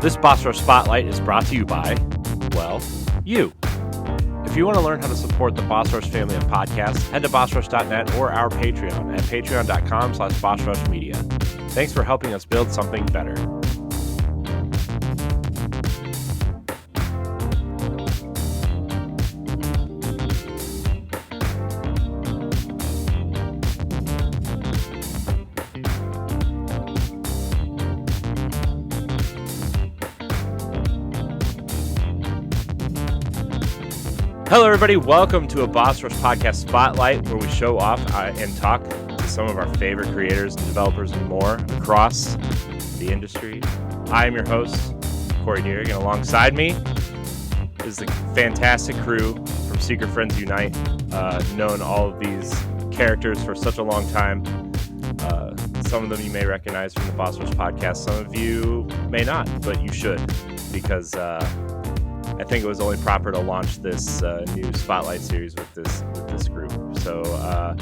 This Boss Rush Spotlight is brought to you by, well, you. If you want to learn how to support the Boss Rush family of podcasts, head to bossrush.net or our Patreon at patreon.com/bossrushmedia. Thanks for helping us build something better. Hello, everybody. Welcome to a Boss Rush Podcast Spotlight, where we show off and talk to some of our favorite creators and developers and more across the industry. I am your host, Corey Deering, and alongside me is the fantastic crew from Secret Friends Unite, known all of these characters for such a long time. Some of them you may recognize from the Boss Rush Podcast. Some of you may not, but you should, because I think it was only proper to launch this new Spotlight series with this group. So I'm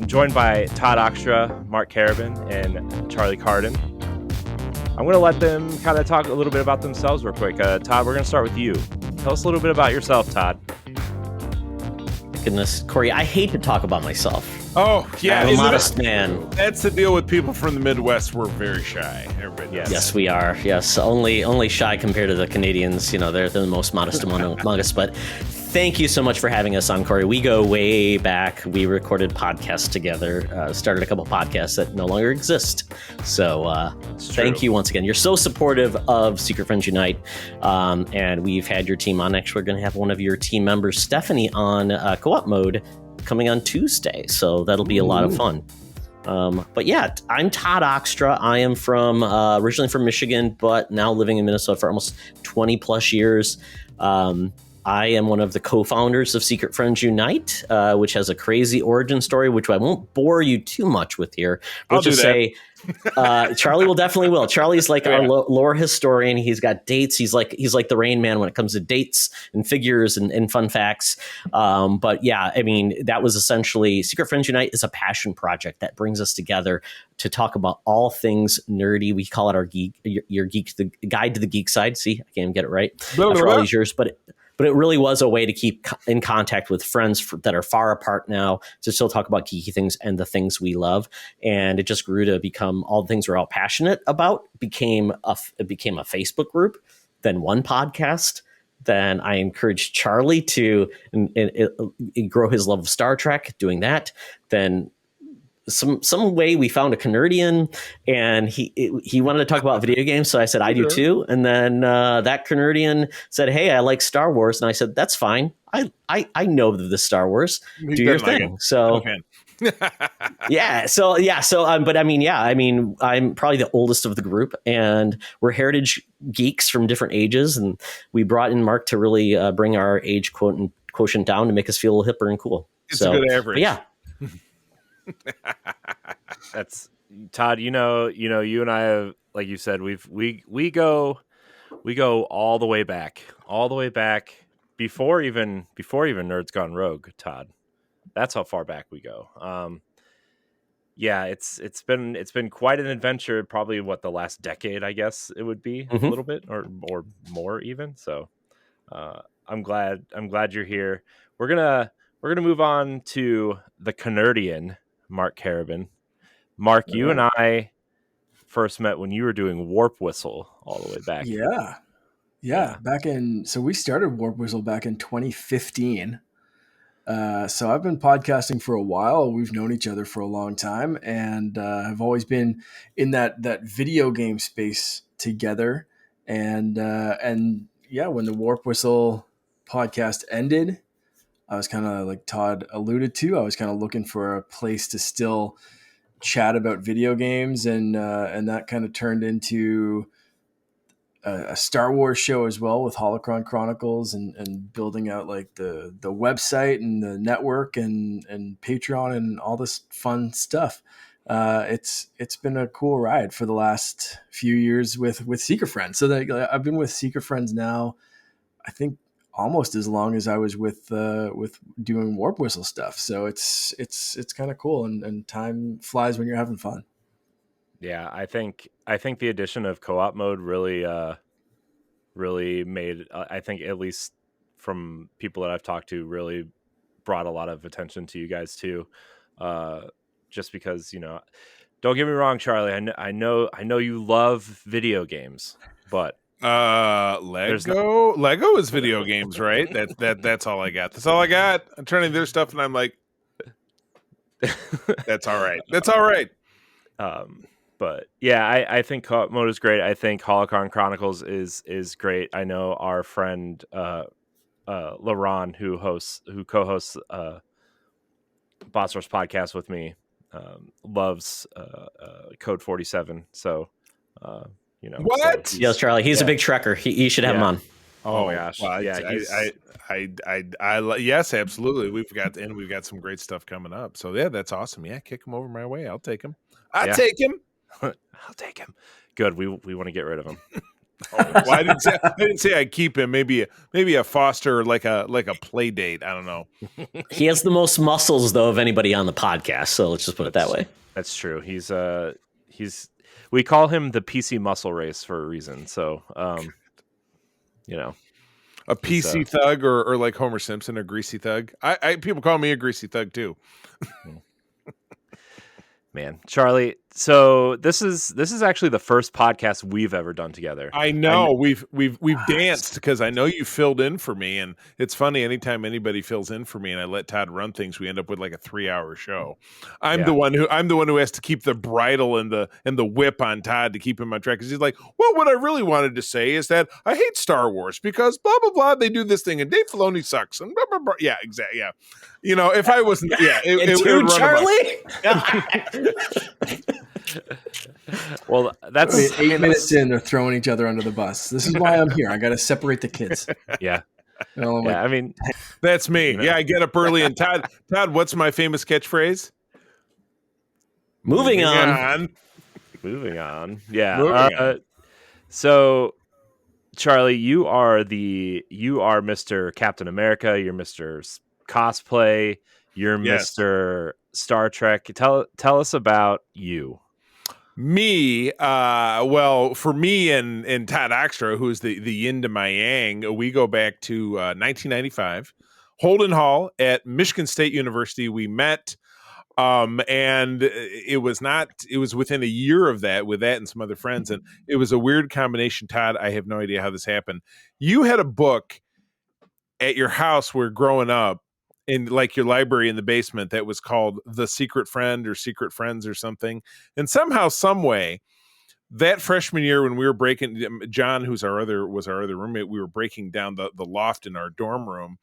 joined by Todd Oxtra, Mark Carabin, and Charlie Carden. I'm going to let them kind of talk a little bit about themselves real quick. Todd, we're going to start with you. Tell us a little bit about yourself, Todd. Goodness, Corey, I hate to talk about myself. Oh, yeah. I'm a modest man. That's the deal with people from the Midwest. We're very shy. Everybody knows. Yes, we are. Yes, only shy compared to the Canadians. You know, they're the most modest among us. But thank you so much for having us on, Corey. We go way back. We recorded podcasts together, started a couple podcasts that no longer exist. So thank you once again. You're so supportive of Secret Friends Unite. And we've had your team on. Actually, we're going to have one of your team members, Stephanie, on co-op mode coming on Tuesday. So that'll be a lot of fun. But yeah, I'm Todd Oxtra. I am from originally from Michigan, but now living in Minnesota for almost 20 plus years. I am one of the co-founders of Secret Friends Unite, which has a crazy origin story, which I won't bore you too much with here. I'll just say Charlie will definitely will. Charlie's like our lore historian. He's got dates. He's like the Rain Man when it comes to dates and figures and fun facts. But yeah, I mean, that was essentially Secret Friends Unite is a passion project that brings us together to talk about all things nerdy. We call it our the guide to the geek side. See, I can't even get it right after all these years, but it really was a way to keep in contact with friends that are far apart now to still talk about geeky things and the things we love. And it just grew to become all the things we're all passionate about. It became a Facebook group, then one podcast. Then I encouraged Charlie to grow his love of Star Trek, doing that. Then some way we found a Canardian, and he wanted to talk about video games, so I said I do too. And then that Canardian said, "Hey, I like Star Wars," and I said, "That's fine. I know the Star Wars. Do your thing." So but I mean, I'm probably the oldest of the group, and we're heritage geeks from different ages, and we brought in Mark to really bring our age quotient down to make us feel a little hipper and cool. It's a good average. Yeah. That's Todd. You know, you and I have, like you said, we go all the way back before even Nerds Gone Rogue. Todd, that's how far back we go. Yeah, it's been quite an adventure. Probably the last decade, I guess it would be a little bit or more even. So I'm glad you're here. We're gonna move on to the Canardian, Mark Carabin. Mark, you and I first met when you were doing Warp Whistle all the way back. Yeah. So we started Warp Whistle back in 2015. So I've been podcasting for a while. We've known each other for a long time, and have always been in that video game space together. And when the Warp Whistle podcast ended, I was kind of, like Todd alluded to, I was kind of looking for a place to still chat about video games, and that kind of turned into a Star Wars show as well with Holocron Chronicles, and building out like the website and the network and Patreon and all this fun stuff. It's been a cool ride for the last few years with Secret Friends. So I've been with Secret Friends now, I think, almost as long as I was with doing Warp Whistle stuff. So it's kind of cool, and time flies when you're having fun. Yeah, I think the addition of co-op mode really really made, I think, at least from people that I've talked to, really brought a lot of attention to you guys too. Just because, don't get me wrong, Charlie, I know you love video games, but Lego is video games, right? That's all I got. That's all I got. I'm trying to do their stuff, and I'm like, that's all right. That's all right. But yeah, I think co-op mode is great. I think Holocron Chronicles is great. I know our friend LaRon, who co-hosts Boss Rush podcast with me, loves Code 47. So what? So Yes, Charlie. He's a big Trekker. You should have him on. Oh my gosh! Well, yeah, yes, absolutely. We've got some great stuff coming up. So yeah, that's awesome. Yeah, kick him over my way. I'll take him. I'll take him. I'll take him. Good. We want to get rid of him. Well, I didn't say I'd keep him. Maybe a foster, like a play date. I don't know. He has the most muscles though of anybody on the podcast. So let's just put it that way. That's true. He's we call him the PC muscle race for a reason. So a PC thug or like Homer Simpson, a greasy thug. I people call me a greasy thug too. Man, Charlie. So this is actually the first podcast we've ever done together. I know we've danced because I know you filled in for me, and it's funny anytime anybody fills in for me and I let Todd run things, we end up with like a 3-hour show. I'm the one who has to keep the bridle and the whip on Todd to keep him on track because he's like, well, what I really wanted to say is that I hate Star Wars because blah blah blah. They do this thing and Dave Filoni sucks and blah blah blah. Yeah, exactly. Yeah, if I wasn't, it would Charlie. Well, that's 8 minutes in. They're throwing each other under the bus. This is why I'm here. I got to separate the kids. Yeah. I mean, that's me. Yeah, I get up early. And Todd, what's my famous catchphrase? Moving on. Yeah. So, Charlie, you are Mr. Captain America. You're Mr. Cosplay. You're Mr. Star Trek. Tell us about you. Me, well, for me and Todd Oxtra, who's the yin to my yang, we go back to 1995, Holden Hall at Michigan State University. We met, and it was within a year of that, with that and some other friends, and it was a weird combination. Todd, I have no idea how this happened. You had a book at your house where growing up, in like your library in the basement, that was called The Secret Friend or Secret Friends or something. And somehow, some way, that freshman year when we were breaking, John, who's our other roommate, we were breaking down the loft in our dorm room,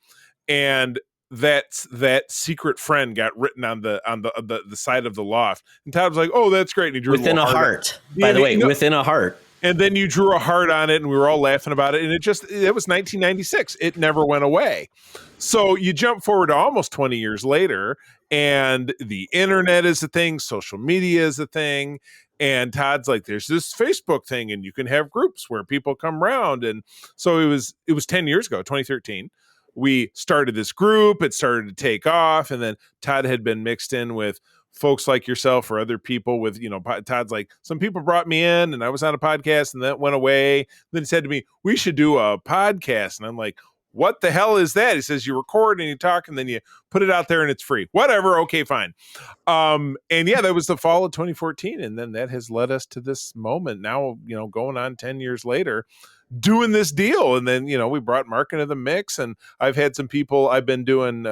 and that secret friend got written on the side of the loft. And Todd was like, "Oh, that's great." And he drew within a heart. By the way, within a heart. And then you drew a heart on it, and we were all laughing about it. And it was 1996. It never went away. So you jump forward to almost 20 years later, and the internet is a thing, social media is a thing. And Todd's like, there's this Facebook thing, and you can have groups where people come around. And so it was 10 years ago, 2013. We started this group. It started to take off. And then Todd had been mixed in with folks like yourself or other people with, Todd's like, some people brought me in and I was on a podcast and that went away. Then he said to me, we should do a podcast. And I'm like, what the hell is that? He says, you record and you talk and then you put it out there and it's free. Whatever. Okay, fine. And yeah, that was the fall of 2014. And then that has led us to this moment now, going on 10 years later, doing this deal. And then, we brought Mark into the mix, and I've had some people. I've been doing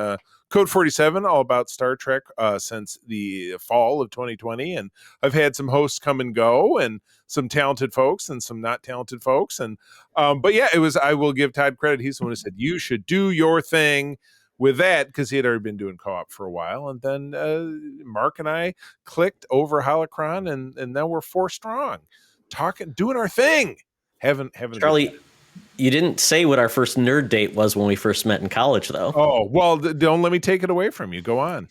Code 47, all about Star Trek, since the fall of 2020. And I've had some hosts come and go, and some talented folks and some not talented folks. And but yeah, I will give Todd credit. He's the one who said, you should do your thing with that, because he had already been doing co-op for a while. And then Mark and I clicked over Holocron, and now we're 4 strong, doing our thing. Having Charlie, you didn't say what our first nerd date was when we first met in college, though. Oh, well, don't let me take it away from you. Go on.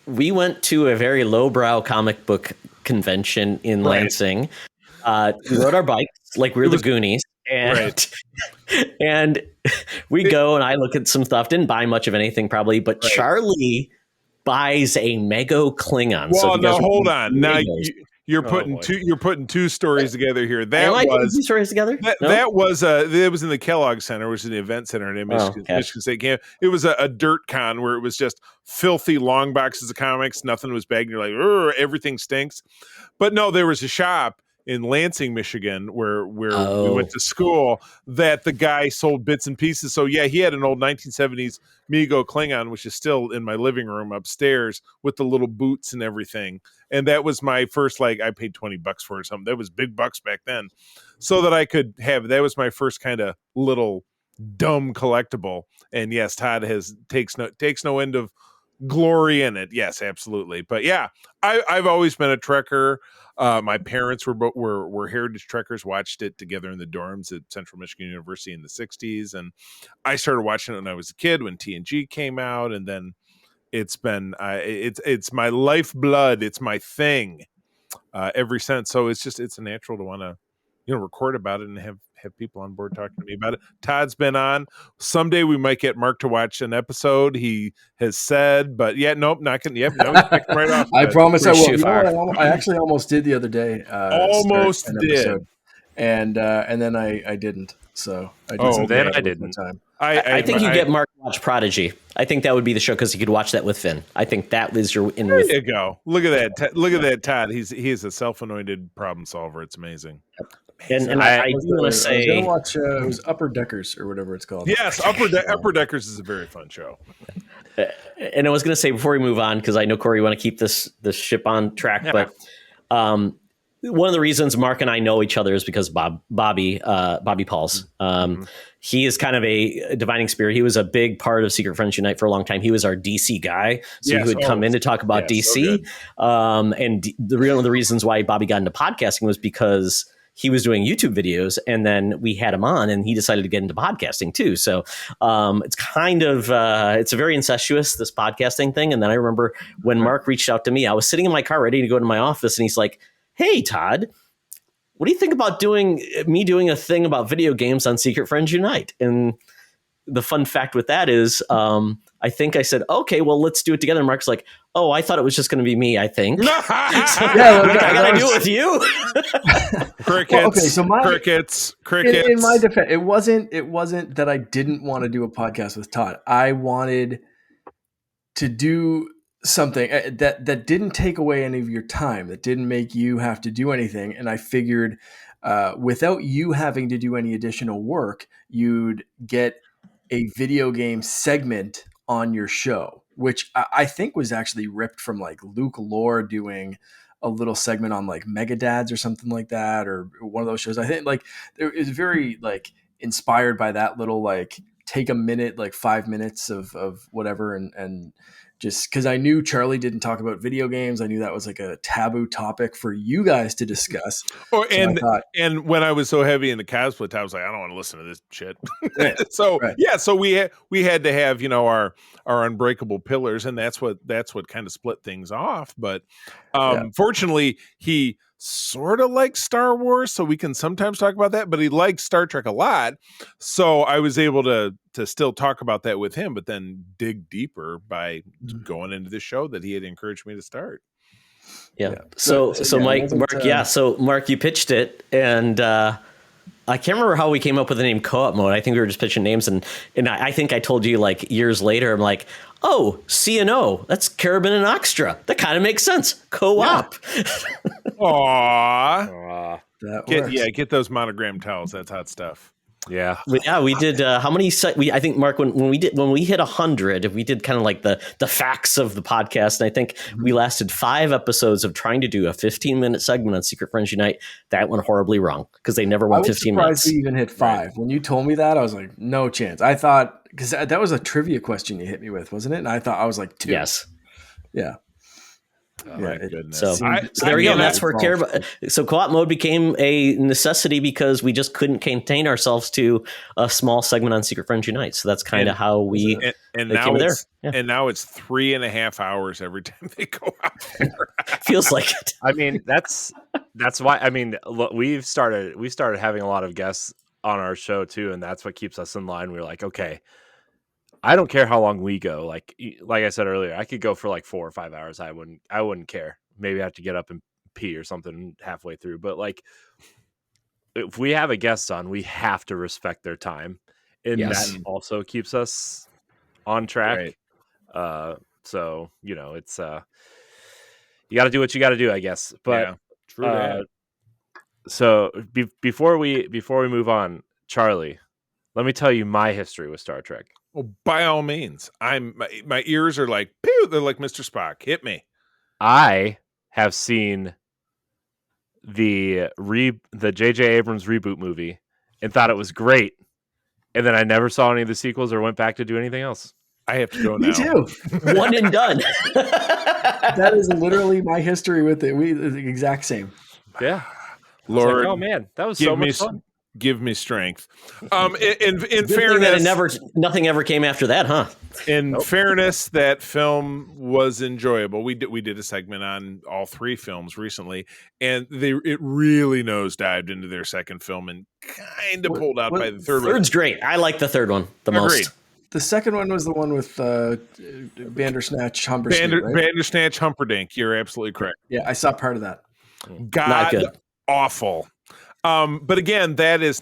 We went to a very lowbrow comic book convention in Lansing. We rode our bikes like we're the Goonies. And, and we go, and I look at some stuff. Didn't buy much of anything, probably. But Charlie buys a Mego Klingon. Well, now hold on. Now You're Oh, putting boy. two stories together here. That Am I putting was two stories together? that, No? that was it was in the Kellogg Center, which is the event center in Michigan, okay. Michigan State Camp. It was a dirt con where it was just filthy long boxes of comics. Nothing was bagged. You're like, "Ugh, everything stinks." But no, there was a shop in Lansing, Michigan, where we went to school, that the guy sold bits and pieces. So yeah, he had an old 1970s Mego Klingon, which is still in my living room upstairs with the little boots and everything. And that was my first, like, I paid $20 for it or something. That was big bucks back then. So that I could have, that was my first kind of little dumb collectible. And yes, Todd takes no end of glory in it. Yes, absolutely. But yeah, I've always been a Trekker. My parents were heritage Trekkers, watched it together in the dorms at Central Michigan University in the 60s. And I started watching it when I was a kid, when TNG came out. And then it's been, it's my lifeblood. It's my thing ever since. So it's a natural to want to, record about it and have people on board talking to me about it. Todd's been on. Someday we might get Mark to watch an episode, he has said, but yeah, nope, not gonna. Yep, no, right off. I promise I will. Too far. I actually almost did the other day. Almost start an did. episode. And then I didn't. So I did Oh, something then else I with my didn't. time. I think you get Mark to watch Prodigy. I think that would be the show because he could watch that with Finn. I think that was your in There with. you go. Look at that. Look at that, Todd. He is a self-anointed problem solver. It's amazing. And I do want to I was say, gonna watch it was Upper Deckers or whatever it's called. Yes, Upper Deckers is a very fun show. and I was going to say before we move on, because I know Corey, you want to keep this ship on track, but one of the reasons Mark and I know each other is because Bobby Pauls. He is kind of a divining spirit. He was a big part of Secret Friends Unite for a long time. He was our DC guy, so he would come in to talk about DC. And one of the reasons why Bobby got into podcasting was because he was doing YouTube videos, and then we had him on, and he decided to get into podcasting too. So it's kind of it's a very incestuous, this podcasting thing. And then I remember when Mark reached out to me, I was sitting in my car ready to go to my office, and he's like, "Hey, Todd, what do you think about doing a thing about video games on Secret Friends Unite?" And the fun fact with that is, I think I said, "Okay, well, let's do it together." And Mark's like, "Oh, I thought it was just going to be me, I think." So, I got to do it with you. Crickets. Well, okay, so crickets. In my defense, it wasn't that I didn't want to do a podcast with Todd. I wanted to do something that didn't take away any of your time, that didn't make you have to do anything. And I figured without you having to do any additional work, you'd get a video game segment on your show, which I think was actually ripped from like Luke Lore doing a little segment on like Megadads or something like that, or one of those shows. I think like it was very like inspired by that little like take a minute, like 5 minutes of whatever, and just because I knew Charlie didn't talk about video games, I knew that was like a taboo topic for you guys to discuss. And when I was so heavy into cosplay, I was like, I don't want to listen to this shit. So we had to have our unbreakable pillars, and that's what kind of split things off. But fortunately, he sort of likes Star Wars, so we can sometimes talk about that, but he likes Star Trek a lot. So I was able to still talk about that with him, but then dig deeper by going into the show that he had encouraged me to start. So Mark, you pitched it, and I can't remember how we came up with the name Co-op Mode. I think we were just pitching names, and I think I told you like years later, I'm like, oh, C&O, that's Carabin and Oxtra. That kind of makes sense. Co-op. Aww. Get those monogram towels. That's hot stuff. Yeah. We did how many I think Mark when we hit 100, we did kind of like the facts of the podcast, and I think we lasted 5 episodes of trying to do a 15-minute segment on Secret Friends Unite. That went horribly wrong because they never went 15 minutes. I was surprised we even hit 5. Right. When you told me that, I was like, no chance. I thought, because that was a trivia question you hit me with, wasn't it? And I was like 2. Yes. Yeah. Oh, my goodness. So there we go. That's where So Co-op Mode became a necessity because we just couldn't contain ourselves to a small segment on Secret Friends Unite. So that's kind of how we and now it's and now it's 3.5 hours every time they go out there. Feels like it. I mean, that's why. I mean, look, we started having a lot of guests on our show too, and that's what keeps us in line. We're like, okay, I don't care how long we go. Like I said earlier, I could go for like 4 or 5 hours. I wouldn't care. Maybe I have to get up and pee or something halfway through. But like, if we have a guest on, we have to respect their time, and Yes. that also keeps us on track. Right. So it's you got to do what you got to do, I guess. But True that. So before we move on, Charlie, let me tell you my history with Star Trek. Well, by all means, my ears are like, pew, they're like Mr. Spock. Hit me. I have seen the J.J. Abrams reboot movie and thought it was great, and then I never saw any of the sequels or went back to do anything else. I have to go Me now. too. One and done. That is literally my history with it. The exact same. Yeah, Lord, like, oh man, that was so much fun. Give me strength. In Good fairness, thing that nothing ever came after that, huh? In fairness, that film was enjoyable. We did a segment on all three films recently, and it really nosedived into their second film and kind of pulled out by the third one. Third's great. I like the third one the most. The second one was the one with Bandersnatch Humperdinck. Bandersnatch Humperdinck. You're absolutely correct. Yeah, I saw part of that. God, Not good. Awful. But again, that's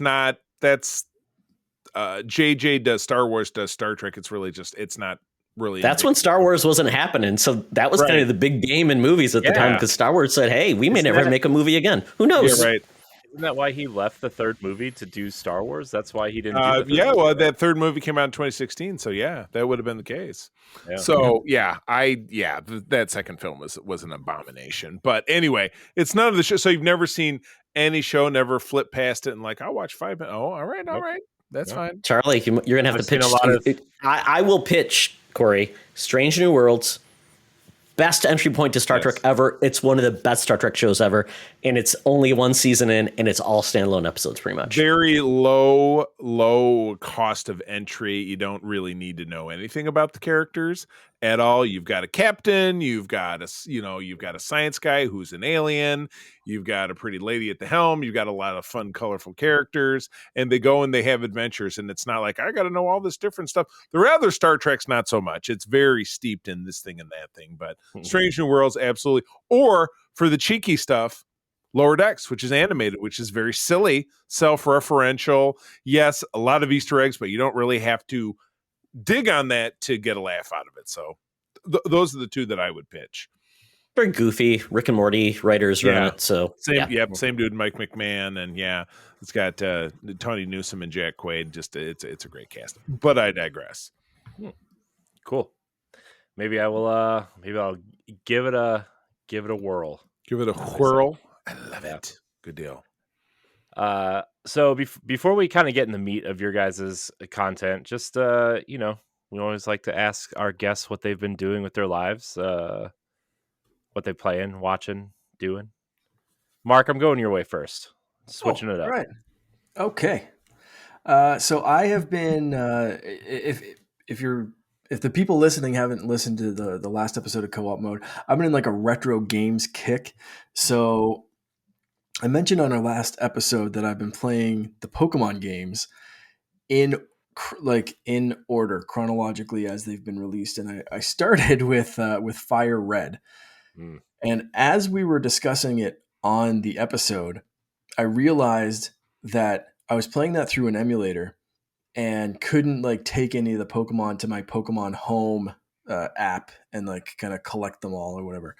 JJ does Star Wars, does Star Trek. It's really it's not really. That's when Star Wars wasn't happening. So that was kind of the big game in movies at the time, because Star Wars said, hey, we may never make a movie again. Who knows? Yeah, right. Isn't that why he left the third movie to do Star Wars? That's why he didn't. That third movie came out in 2016, so that would have been the case. Yeah. So that second film was an abomination. But anyway, it's none of the show. So you've never seen any show, never flipped past it, and like, I'll watch 5 minutes. Oh, all right, that's fine. Charlie, you're gonna have to pitch. I will pitch, Corey. Strange New Worlds. Best entry point to Star Trek ever. It's one of the best Star Trek shows ever, and it's only one season in, and it's all standalone episodes, pretty much. Very low cost of entry. You don't really need to know anything about the characters at all. You've got a captain. You've got a science guy who's an alien. You've got a pretty lady at the helm. You've got a lot of fun, colorful characters, and they go and they have adventures. And it's not like I got to know all this different stuff. The other Star Trek's not so much. It's very steeped in this thing and that thing. But Strange New Worlds, absolutely. Or for the cheeky stuff, Lower Decks, which is animated, which is very silly, self-referential. Yes, a lot of Easter eggs, but you don't really have to dig on that to get a laugh out of it. So those are the two that I would pitch. Very goofy. Rick and Morty writers run it. So same dude, Mike McMahon, and it's got Tony Newsom and Jack Quaid. Just it's a great cast. But I digress. Cool. Maybe I will. Maybe I'll give it a whirl. Give it a whirl. I love it. Good deal. So before we kind of get in the meat of your guys' content, just we always like to ask our guests what they've been doing with their lives, what they playing, watching, doing. Mark, I'm going your way first. Switching it up. Right. Okay. So I have been if the people listening haven't listened to the last episode of Co-op Mode, I've been in like a retro games kick. So I mentioned on our last episode that I've been playing the Pokemon games in order chronologically as they've been released, and I started with Fire Red. And as we were discussing it on the episode, I realized that I was playing that through an emulator and couldn't take any of the Pokemon to my Pokemon Home app and kind of collect them all or whatever.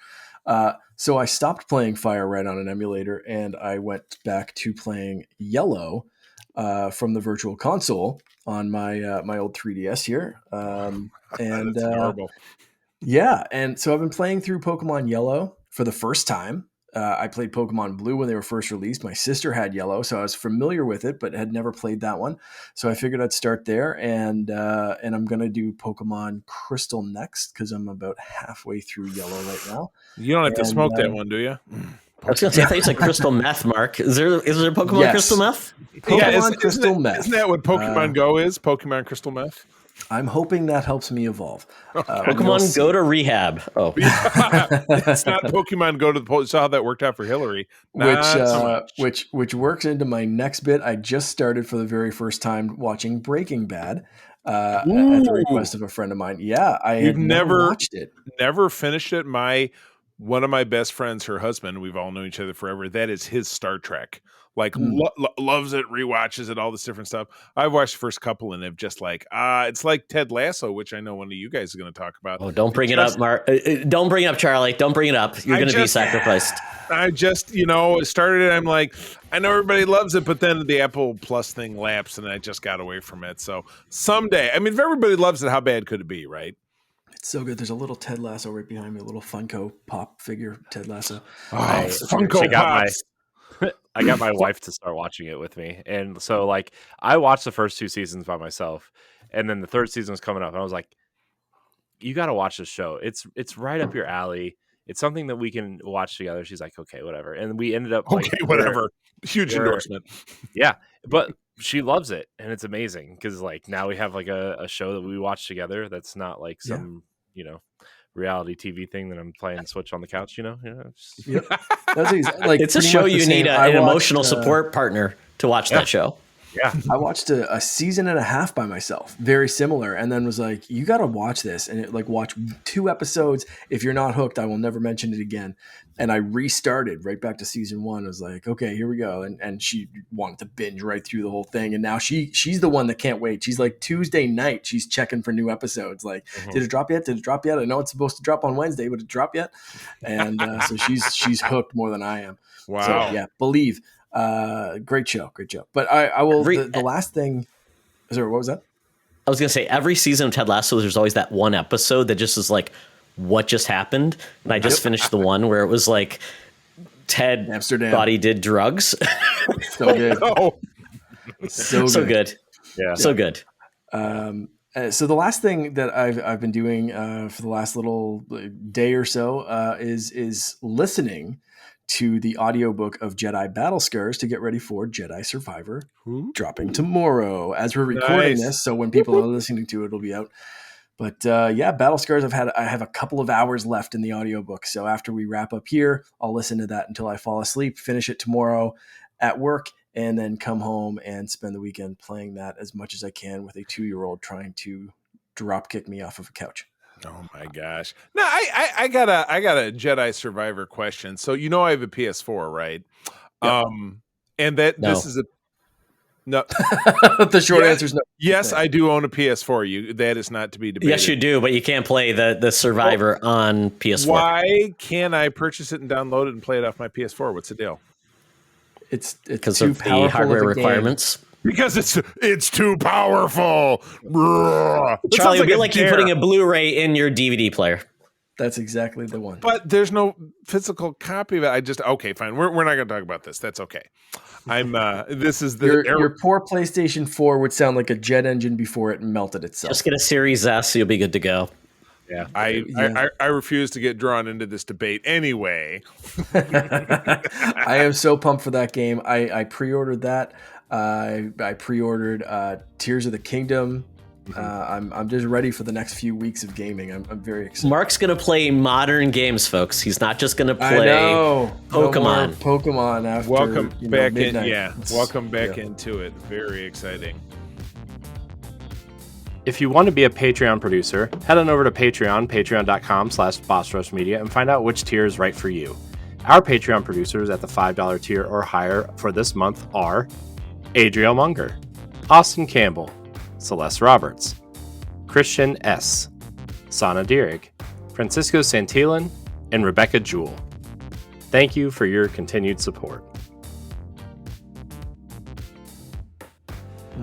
So I stopped playing Fire Red on an emulator and I went back to playing Yellow from the Virtual Console on my my old 3DS here. That's adorable. Yeah, and so I've been playing through Pokemon Yellow for the first time. I played Pokemon Blue when they were first released. My sister had Yellow, so I was familiar with it, but had never played that one. So I figured I'd start there, and I'm going to do Pokemon Crystal next because I'm about halfway through Yellow right now. You don't have to smoke that one, do you? I was going to say, I think it's like Crystal Meth, Mark. Is there Pokemon Crystal Meth? Pokemon Crystal Meth. Isn't that what Pokemon Go is? Pokemon Crystal Meth? I'm hoping that helps me evolve. Pokemon Go to Rehab. Oh, it's not Pokemon Go to the post. Saw how that worked out for Hillary. Which works into my next bit. I just started for the very first time watching Breaking Bad at the request of a friend of mine. Yeah, I have never watched it. Never finished it. My one of my best friends, her husband, we've all known each other forever. That is his Star Trek. Like loves it, rewatches it, all this different stuff. I've watched the first couple and have just like, it's like Ted Lasso, which I know one of you guys are going to talk about. Oh, don't bring it up, Mark. Don't bring it up, Charlie. Don't bring it up. You're going to be sacrificed. I just, started it. I'm like, I know everybody loves it, but then the Apple Plus thing lapsed and I just got away from it. So someday, I mean, if everybody loves it, how bad could it be, right? It's so good. There's a little Ted Lasso right behind me, a little Funko Pop figure, Ted Lasso. Funko Pops. I got my wife to start watching it with me. And so like I watched the first 2 seasons by myself, and then the third season was coming up and I was like, you got to watch this show. It's right up your alley. It's something that we can watch together. She's like, okay, whatever. And we ended up like, okay, whatever. Huge endorsement. Yeah. But she loves it and it's amazing because like now we have like a show that we watch together that's not like some, reality TV thing that I'm playing Switch on the couch, Yep. That's like it's a show you need an emotional support partner to watch that show. Yeah. I watched a season and a half by myself, very similar, and then was like, you got to watch this. And watch 2 episodes. If you're not hooked, I will never mention it again. And I restarted right back to season 1. I was like, okay, here we go. And she wanted to binge right through the whole thing. And now she's the one that can't wait. She's like Tuesday night, she's checking for new episodes. Like, did it drop yet? Did it drop yet? I know it's supposed to drop on Wednesday, but it dropped yet? And so she's hooked more than I am. Wow. So yeah, Believe. Great show. But I will. The last thing. Sorry, what was that? I was gonna say every season of Ted Lasso, there's always that one episode that just is like, what just happened? And I just finished the one where it was like Ted Amsterdam thought he did drugs. So good. So good. Yeah. So good. So the last thing that I've been doing for the last little day or so is listening to the audiobook of Jedi Battle Scars to get ready for Jedi Survivor dropping tomorrow as we're recording this. So when people are listening to it, it'll be out. But Battle Scars, I have a couple of hours left in the audiobook. So after we wrap up here, I'll listen to that until I fall asleep, finish it tomorrow at work, and then come home and spend the weekend playing that as much as I can with a 2-year-old trying to drop kick me off of a couch. Oh my gosh. No, I got a Jedi Survivor question. So I have a PS4, right? Yep. And this is no. The short answer is no. Yes, I do own a PS4. That is not to be debated. Yes, you do, but you can't play the Survivor on PS4. Why can't I purchase it and download it and play it off my PS4? What's the deal? It's because too of the hardware requirements. Because it's too powerful. Charlie, it'd be like you putting a Blu-ray in your DVD player. That's exactly the one. But there's no physical copy of it. Okay, fine. We're not going to talk about this. That's okay. This is your poor PlayStation 4 would sound like a jet engine before it melted itself. Just get a Series S, you'll be good to go. Yeah, I refuse to get drawn into this debate anyway. I am so pumped for that game. I pre-ordered that. I pre-ordered Tears of the Kingdom. I'm just ready for the next few weeks of gaming. I'm very excited. Mark's gonna play modern games, folks. He's not just gonna play Pokemon. No Pokemon after welcome back midnight. Welcome back into it. Very exciting. If you want to be a Patreon producer, head on over to patreon.com/BossRushMedia and find out which tier is right for you. Our Patreon producers at the $5 tier or higher for this month are Adriel Munger, Austin Campbell, Celeste Roberts, Christian S., Sana Dierig, Francisco Santillan, and Rebecca Jewell. Thank you for your continued support.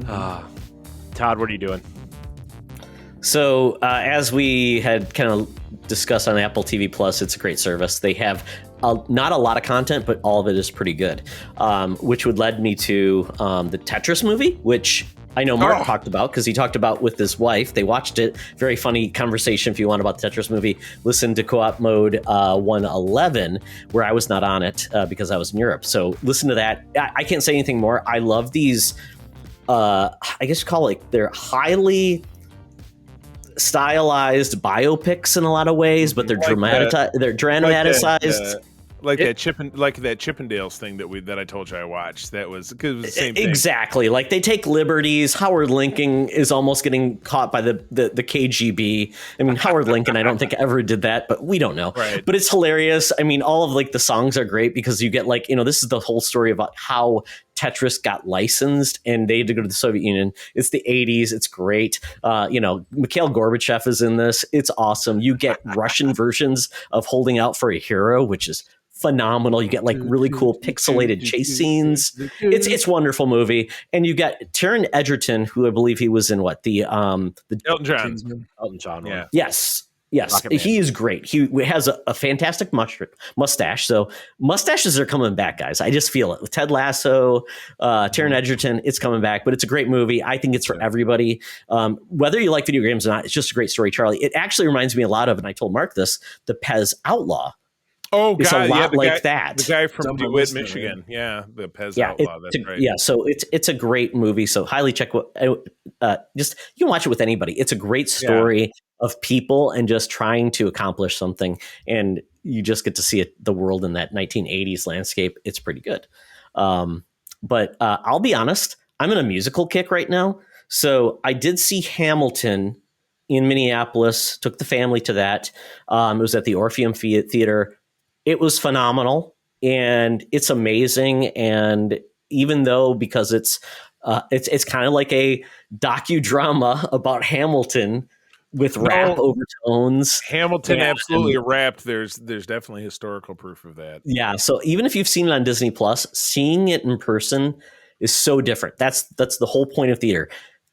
Todd, what are you doing? So as we had kind of discussed on Apple TV Plus, it's a great service. They have not a lot of content, but all of it is pretty good, which would lead me to the Tetris movie, which I know Mark talked about because he talked about with his wife. They watched it. Very funny conversation if you want about the Tetris movie. Listen to Co-op Mode 111, where I was not on it because I was in Europe. So listen to that. I can't say anything more. I love these, I guess you call it, they're highly stylized biopics in a lot of ways, but they're dramatized. like that Chippendales thing that I told you I watched. That was because it was the same thing. Exactly. Like they take liberties. Howard Lincoln is almost getting caught by the KGB. I mean, Howard Lincoln, I don't think ever did that, but we don't know. Right. But it's hilarious. I mean, all of like the songs are great because you get like, this is the whole story about how Tetris got licensed and they had to go to the Soviet Union. It's the 80s. It's great. Mikhail Gorbachev is in this. It's awesome. You get Russian versions of Holding Out for a Hero, which is phenomenal. You get like really cool pixelated chase scenes. It's wonderful movie. And you got Taron Egerton, who I believe he was in the Elton John. Elton John. Yeah. One. Yes. He is great. He has a fantastic mustache. So mustaches are coming back, guys. I just feel it with Ted Lasso, Taron Egerton. It's coming back, but it's a great movie. I think it's for everybody. Whether you like video games or not, it's just a great story, Charlie. It actually reminds me a lot of, and I told Mark this, the Pez Outlaw. Oh, God. It's a lot the that. The guy from DeWitt, Michigan. Yeah, the Pez Outlaw. That's right. Yeah, so it's a great movie. So highly check just you can watch it with anybody. It's a great story of people and just trying to accomplish something, and you just get to see the world in that 1980s landscape. It's pretty good. But I'll be honest, I'm in a musical kick right now. So I did see Hamilton in Minneapolis. Took the family to that. It was at the Orpheum Theater. It was phenomenal and it's amazing. And even though because it's kind of like a docudrama about Hamilton with rap overtones. Hamilton absolutely rapped. There's definitely historical proof of that. Yeah. So even if you've seen it on Disney Plus, seeing it in person is so different. That's the whole point of theater.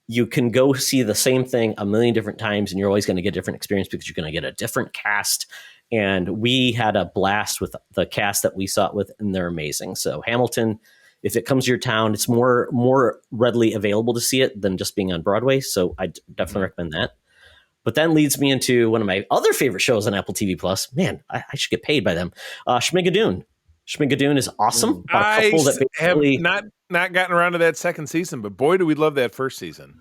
You can go see the same thing a million different times and you're always going to get a different experience because you're going to get a different cast. And we had a blast with the cast that we saw it with, and they're amazing. So Hamilton, if it comes to your town, it's more readily available to see it than just being on Broadway. So I definitely recommend that. But that leads me into one of my other favorite shows on Apple TV Plus. Man, I should get paid by them. Schmigadoon. Schmigadoon is awesome. I have not gotten around to that second season, but boy, do we love that first season.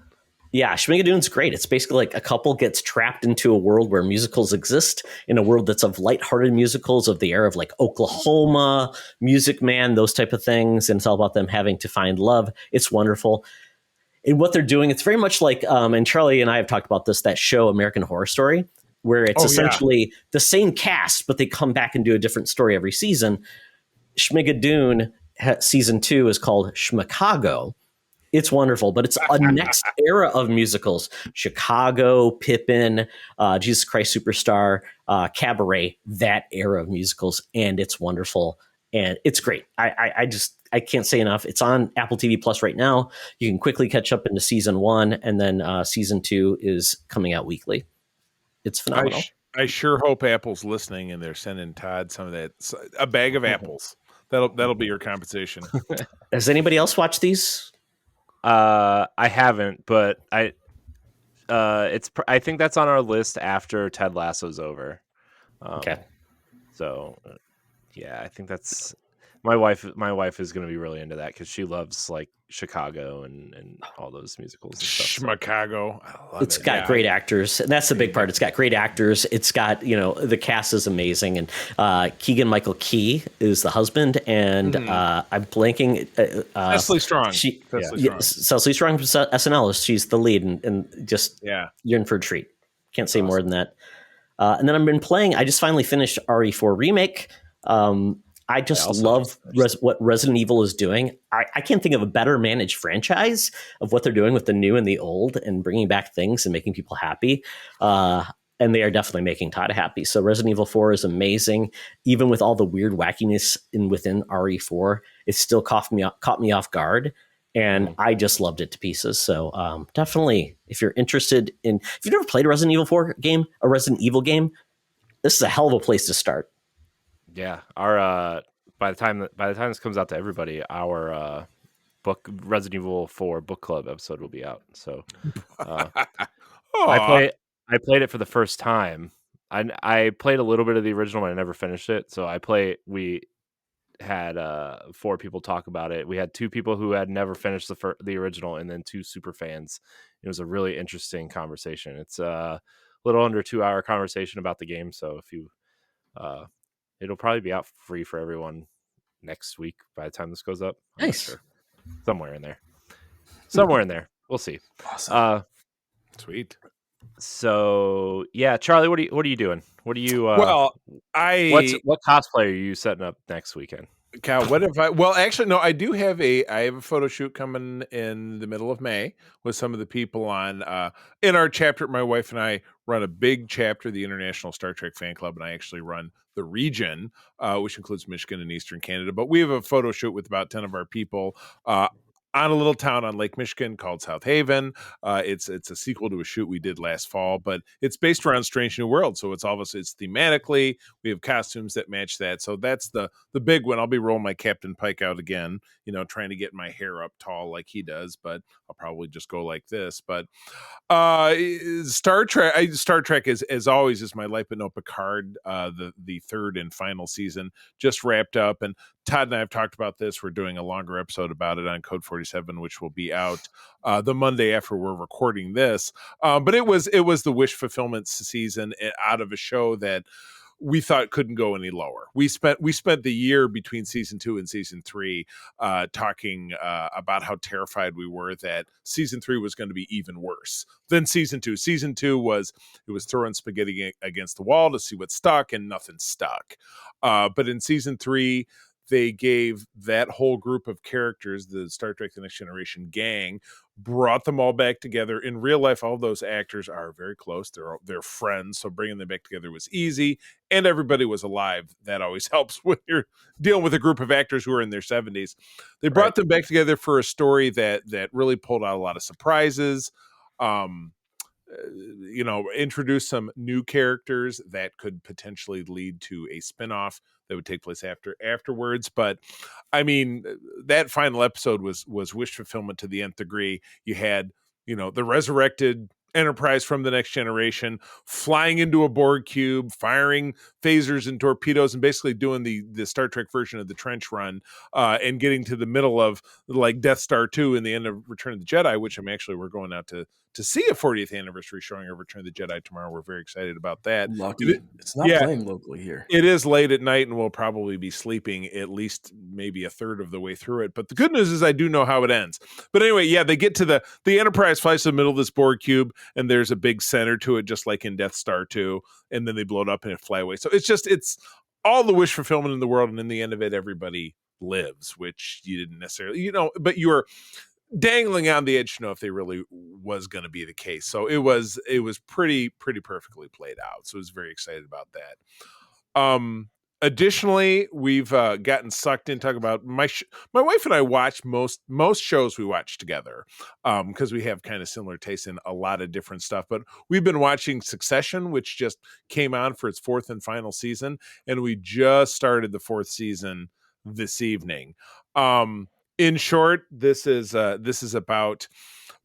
Yeah, Schmigadoon's great. It's basically like a couple gets trapped into a world where musicals exist, in a world that's of lighthearted musicals of the era of like Oklahoma, Music Man, those type of things. And it's all about them having to find love. It's wonderful. And what they're doing, it's very much like, and Charlie and I have talked about this, that show American Horror Story, where it's essentially the same cast, but they come back and do a different story every season. Schmigadoon season 2 is called Schmicago. It's wonderful, but it's a next era of musicals. Chicago, Pippin, Jesus Christ Superstar, Cabaret, that era of musicals. And it's wonderful. And it's great. I can't say enough. It's on Apple TV Plus right now. You can quickly catch up into season 1, and then season 2 is coming out weekly. It's phenomenal. I sure hope Apple's listening and they're sending Todd some of that, a bag of apples. That'll be your compensation. Has anybody else watched these? I haven't, but I think that's on our list after Ted Lasso's over. Okay. So, yeah, I think that's my wife. My wife is going to be really into that because she loves like Chicago and all those musicals. And stuff, Chicago. It's got great actors, and that's the big part. It's got great actors. It's got, the cast is amazing, and Keegan-Michael Key is the husband, and I'm blanking. Cecily Strong. Cecily Strong from SNL. She's the lead, and just you're in for a treat. Can't say more than that. And then I've been playing. I just finally finished RE4 Remake. I just love what Resident Evil is doing. I can't think of a better managed franchise of what they're doing with the new and the old and bringing back things and making people happy. And they are definitely making Todd happy. So Resident Evil 4 is amazing. Even with all the weird wackiness within RE4, it still caught me off guard. And I just loved it to pieces. So definitely, if you're interested if you've never played a Resident Evil game, this is a hell of a place to start. Yeah, our by the time this comes out to everybody, our Resident Evil 4 book club episode will be out. So I played it for the first time. I played a little bit of the original, but I never finished it. So we had 4 people talk about it. We had 2 people who had never finished the original, and then 2 super fans. It was a really interesting conversation. It's a little under 2-hour conversation about the game. So if you It'll probably be out free for everyone next week by the time this goes up. I'm Nice. not sure. Somewhere in there. Somewhere in there. We'll see. Awesome. Sweet. So yeah, Charlie, what are you doing? What are you Well, what cosplay are you setting up next weekend? God, what if well, actually, no, I have a photo shoot coming in the middle of May with some of the people on in our chapter. My wife and I run a big chapter, the International Star Trek Fan Club, and I actually run the region, which includes Michigan and Eastern Canada. But we have a photo shoot with about 10 of our people on a little town on Lake Michigan called South Haven. It's a sequel to a shoot we did last fall, but it's based around Strange New World. So it's thematically, we have costumes that match that. So that's the big one. I'll be rolling my Captain Pike out again, trying to get my hair up tall like he does, but I'll probably just go like this. But Star Trek is, as always, is my life, but no, Picard, the third and final season just wrapped up, and Todd and I have talked about this. We're doing a longer episode about it on Code 47, which will be out the Monday after we're recording this. But it was the wish fulfillment season out of a show that we thought couldn't go any lower. We spent the year between season 2 and season 3 talking about how terrified we were that season 3 was going to be even worse than season 2. Season 2 was throwing spaghetti against the wall to see what stuck, and nothing stuck. But in season 3, they gave that whole group of characters, the Star Trek The Next Generation gang, brought them all back together. In real life, all those actors are very close. They're friends, so bringing them back together was easy, and everybody was alive. That always helps when you're dealing with a group of actors who are in their 70s. They brought them back together for a story that really pulled out a lot of surprises. Introduce some new characters that could potentially lead to a spinoff that would take place afterwards. But I mean, that final episode was wish fulfillment to the nth degree. You had, the resurrected Enterprise from the Next Generation flying into a Borg cube, firing phasers and torpedoes, and basically doing the Star Trek version of the trench run, and getting to the middle of like Death Star 2 in the end of Return of the Jedi, which we're going out to see a 40th anniversary showing of Return of the Jedi tomorrow. We're very excited about that. Lucky. It's not playing locally here. It is late at night, and we'll probably be sleeping at least maybe a third of the way through it. But the good news is I do know how it ends. But anyway, yeah, they get to the Enterprise flies to the middle of this Borg cube, and there's a big center to it, just like in Death Star 2, and then they blow it up and it fly away. So it's all the wish fulfillment in the world, and in the end of it, everybody lives, which you didn't necessarily, but you were dangling on the edge to know if they really was going to be the case. So it was pretty perfectly played out. So I was very excited about that. Additionally, we've gotten sucked in talking about my wife and I watch most shows we watch together because we have kind of similar tastes in a lot of different stuff. But we've been watching Succession, which just came on for its 4th and final season, and we just started the 4th season this evening. In short, this is about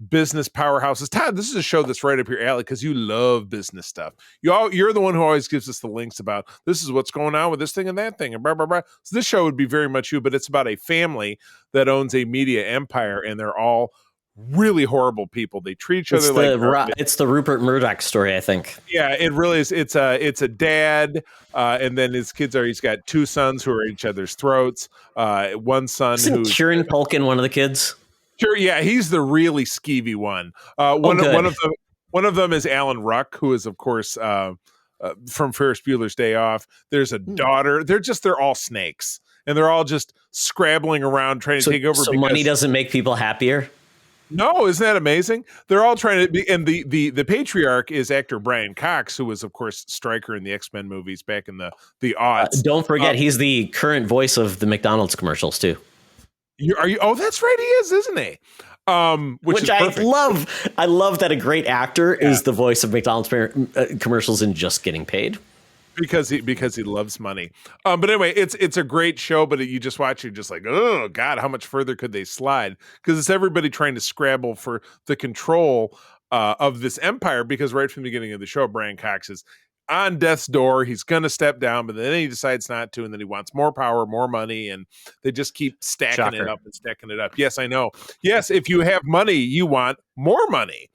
business powerhouses. Todd, this is a show that's right up your alley because you love business stuff. You're the one who always gives us the links about this is what's going on with this thing and that thing and blah, blah, blah. So this show would be very much you, but it's about a family that owns a media empire, and they're all really horrible people. They treat each other like it's the Rupert Murdoch story, I think. Yeah, it really is. It's a dad, and then his kids he's got 2 sons who are at each other's throats. One son who's Kieran Culkin, one of the kids. Sure, yeah, he's the really skeevy one. One of them is Alan Ruck, who is of course from Ferris Bueller's Day Off. There's a daughter. They're all snakes, and they're all just scrabbling around trying to take over. So money doesn't make people happier. No, isn't that amazing? They're all trying to be, and the patriarch is actor Brian Cox, who was, of course, Stryker in the X-Men movies back in the aughts. Don't forget, he's the current voice of the McDonald's commercials too. Oh, that's right, he is, isn't he? Which I love. I love that a great actor is the voice of McDonald's commercials and just getting paid. Because he loves money. But anyway, it's a great show, but you just watch, you're just like, oh God, how much further could they slide? Because it's everybody trying to scrabble for the control of this empire, because right from the beginning of the show, Brian Cox is on death's door. He's going to step down, but then he decides not to, and then he wants more power, more money, and they just keep stacking it up and stacking it up. Yes, I know. Yes, if you have money, you want more money.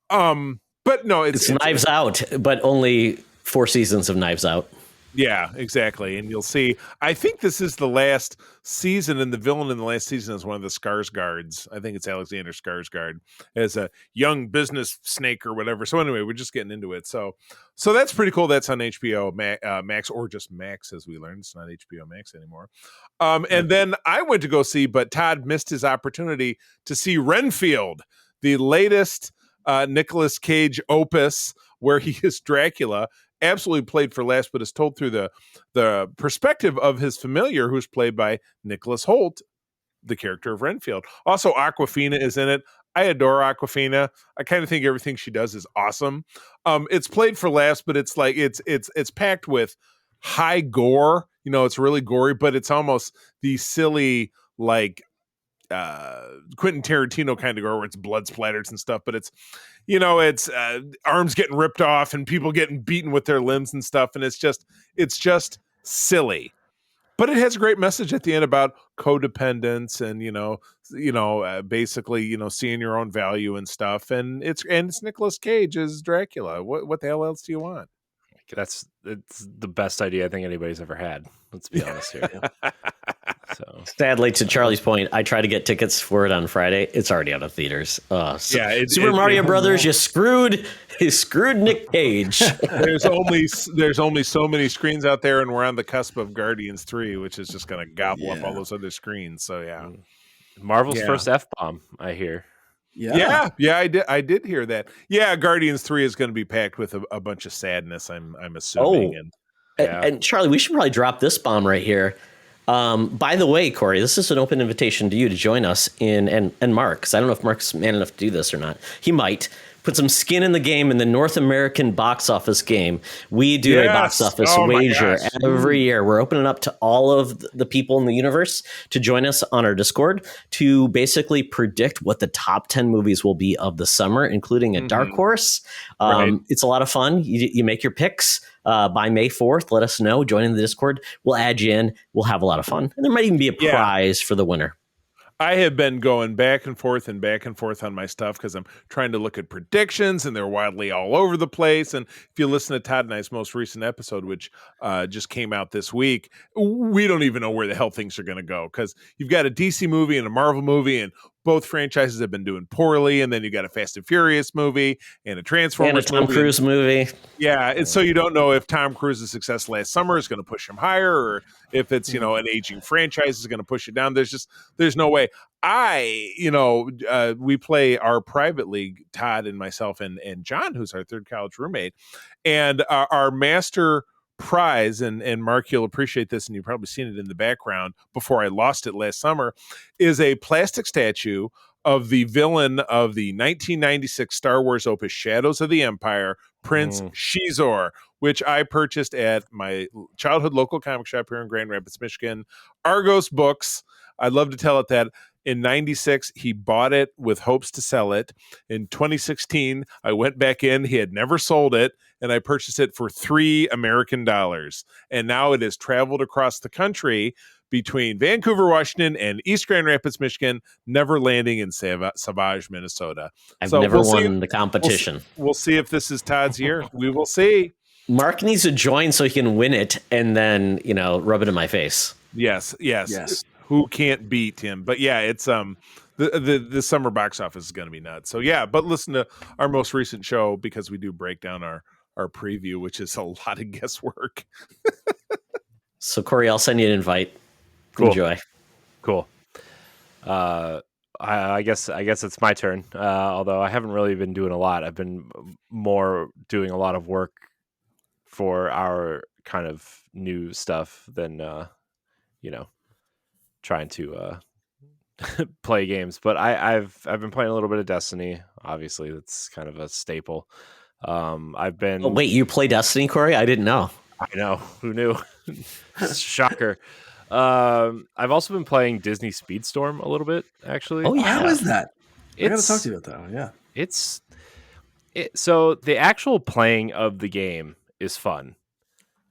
But no, it's Knives Out, but only 4 seasons of Knives Out. Yeah, exactly. And you'll see, I think this is the last season, and the villain in the last season is one of the Skarsgårds. I think it's Alexander Skarsgård as a young business snake or whatever. So anyway, we're just getting into it. So that's pretty cool. That's on HBO Max, or just Max, as we learned. It's not HBO Max anymore. And then I went to go see, but Todd missed his opportunity to see Renfield, the latest Nicolas Cage opus, where he is Dracula. Absolutely played for laughs, but is told through the perspective of his familiar, who's played by Nicholas Hoult, the character of Renfield. Also, Awkwafina is in it. I adore Awkwafina. I kind of think everything she does is awesome. It's played for laughs, but it's like it's packed with high gore. It's really gory, but it's almost the silly, like Quentin Tarantino kind of gore, where it's blood splatters and stuff, but it's arms getting ripped off and people getting beaten with their limbs and stuff, and it's just silly, but it has a great message at the end about codependence and basically seeing your own value and stuff, and it's Nicolas Cage as Dracula. What the hell else do you want? It's the best idea I think anybody's ever had. Let's be honest here. So sadly, to Charlie's point, I tried to get tickets for it on Friday. It's already out of theaters. Super Mario Brothers, you screwed Nick Cage. There's only so many screens out there, and we're on the cusp of Guardians 3, which is just going to gobble up all those other screens. So yeah, Marvel's first F-bomb, I hear. Yeah, I did hear that. Yeah, Guardians 3 is going to be packed with a bunch of sadness, I'm assuming. And Charlie, we should probably drop this bomb right here. By the way, Corey, this is an open invitation to you to join us and Mark, because I don't know if Mark's man enough to do this or not. He might put some skin in the game in the North American box office game. We do a box office wager every year. We're opening up to all of the people in the universe to join us on our Discord to basically predict what the top 10 movies will be of the summer, including a dark horse. It's a lot of fun. You make your picks. By May 4th, let us know. Join in the Discord. We'll add you in. We'll have a lot of fun. And there might even be a prize for the winner. I have been going back and forth on my stuff because I'm trying to look at predictions, and they're wildly all over the place. And if you listen to Todd and I's most recent episode, which just came out this week, we don't even know where the hell things are going to go, because you've got a DC movie and a Marvel movie, and both franchises have been doing poorly, and then you got a Fast and Furious movie and a Transformers and a Tom Cruise movie. Yeah, and so you don't know if Tom Cruise's success last summer is going to push him higher, or if it's an aging franchise is going to push it down. There's no way. We play our private league, Todd and myself and John, who's our third college roommate, and our master prize, and Mark, you'll appreciate this, and you've probably seen it in the background before I lost it last summer, is a plastic statue of the villain of the 1996 Star Wars opus Shadows of the Empire, Prince Shizor, which I purchased at my childhood local comic shop here in Grand Rapids, Michigan, Argos Books. I'd love to tell it that in 96, he bought it with hopes to sell it. In 2016, I went back in. He had never sold it, and I purchased it for $3 American. And now it has traveled across the country between Vancouver, Washington, and East Grand Rapids, Michigan, never landing in Savage, Minnesota. I've never won the competition. We'll see if this is Todd's year. We will see. Mark needs to join so he can win it and then, rub it in my face. Yes. Who can't beat him? But yeah, it's the summer box office is going to be nuts. So yeah, but listen to our most recent show, because we do break down our preview, which is a lot of guesswork. So Corey, I'll send you an invite. Cool. Enjoy. Cool. I guess it's my turn. Although I haven't really been doing a lot. I've been more doing a lot of work for our kind of new stuff than trying to play games. But I've been playing a little bit of Destiny. Obviously, that's kind of a staple. I've been. Oh, wait, you play Destiny, Corey? I didn't know. I know. Who knew? Shocker. I've also been playing Disney Speedstorm a little bit, actually. Oh, yeah. How is that? I got to talk to you about that one. Yeah. So the actual playing of the game is fun.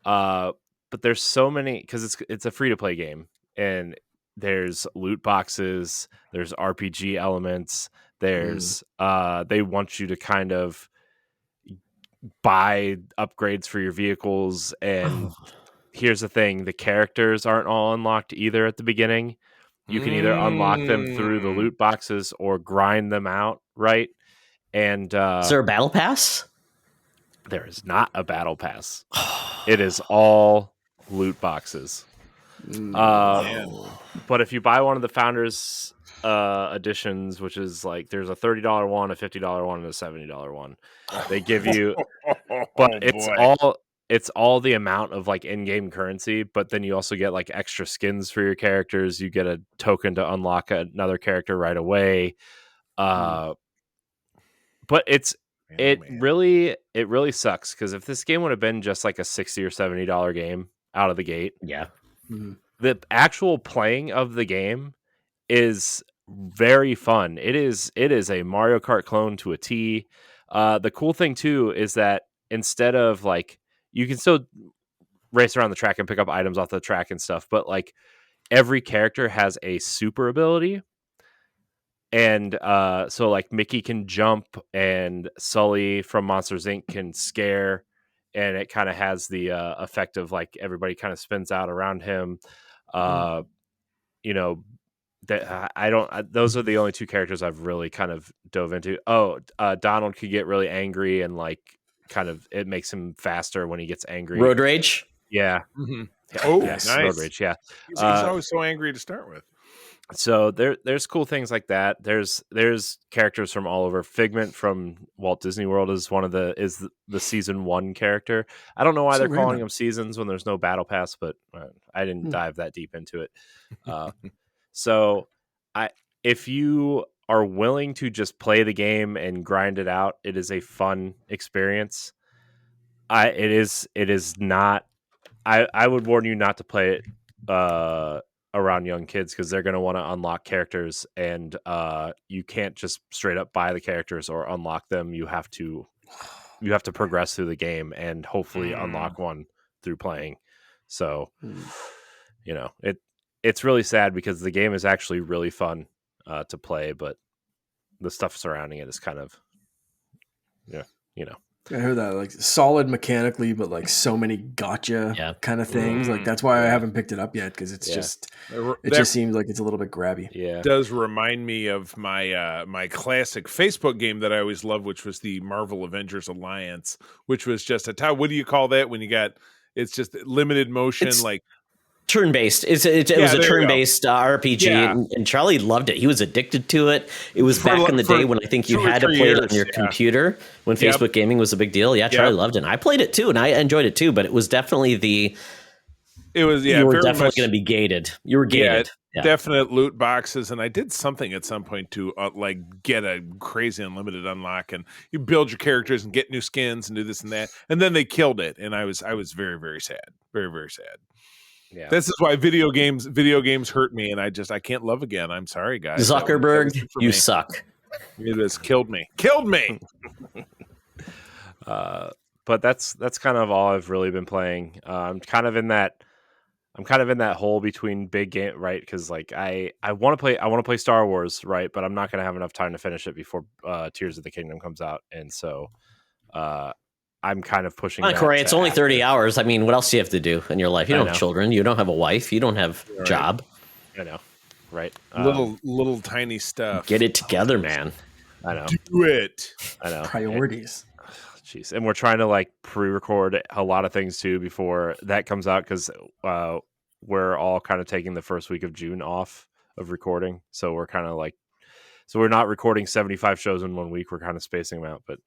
But there's so many, because it's a free to play game, and there's loot boxes, there's RPG elements, there's they want you to kind of buy upgrades for your vehicles, and here's the thing: the characters aren't all unlocked either at the beginning. You can either unlock them through the loot boxes or grind them out, right? And Is there a battle pass? there is not a battle pass. It is all loot boxes. But if you buy one of the Founders editions, which is like there's a $30 one, a $50 one, and a $70 one, they give you. But it's all the amount of like in-game currency. But then you also get like extra skins for your characters. You get a token to unlock another character right away. But it really sucks because if this game would have been just like a $60 or $70 game out of the gate, Yeah. the actual playing of the game is very fun. It is a Mario Kart clone to a T. The cool thing too is that instead of like you can still race around the track and pick up items off the track and stuff, but like every character has a super ability. And so like Mickey can jump and Sully from Monsters Inc. can scare, and it kind of has the effect of like everybody kind of spins out around him. You know, that those are the only two characters I've really kind of dove into. Donald could get really angry and like kind of it makes him faster when he gets angry. Road rage. Yeah. Mm-hmm. Yes, Nice. Road rage. Yeah. He's always so angry to start with. So there's cool things like that. There's characters from all over. Figment from Walt Disney World is the season 1 character. I don't know why they're calling them seasons when there's no battle pass, but I didn't dive that deep into it. So if you are willing to just play the game and grind it out, it is a fun experience. It is not. I would warn you not to play it around young kids because they're going to want to unlock characters, and you can't just straight up buy the characters or unlock them. You have to progress through the game and hopefully unlock one through playing. So, you know, it's really sad because the game is actually really fun to play, but the stuff surrounding it is kind of, I heard that, like solid mechanically, but like so many gotcha kind of things. Like that's why I haven't picked it up yet because it's just seems like it's a little bit grabby. Yeah, it does remind me of my my classic Facebook game that I always loved, which was the Marvel Avengers Alliance, which was just what do you call that when you got it's just limited motion like. Turn-based. It was a turn-based RPG, and Charlie loved it. He was addicted to it. It was back in the day when I think you had to play it on your computer when Facebook gaming was a big deal. Yeah, Charlie loved it. And I played it too, and I enjoyed it too. But it was definitely you were definitely going to be gated. You were gated. Definite loot boxes, and I did something at some point to like get a crazy unlimited unlock, and you build your characters and get new skins and do this and that, and then they killed it, and I was very, very sad, very, very sad. Yeah. This is why video games hurt me, and I can't love again. I'm sorry, guys. Zuckerberg, you suck. It has killed me. But that's kind of all I've really been playing. I'm kind of in that hole between big game, right? Because like I want to play Star Wars, right? But I'm not going to have enough time to finish it before Tears of the Kingdom comes out, and so I'm kind of pushing. Corey, it's only 30 hours. I mean, what else do you have to do in your life? You don't have children. You don't have a wife. You don't have a job. I know, right? Little tiny stuff. Get it together, man. I know. Do it. I know. Priorities. Jeez, and we're trying to like pre-record a lot of things too before that comes out because we're all kind of taking the first week of June off of recording. So we're kind of like, we're not recording 75 shows in 1 week. We're kind of spacing them out, but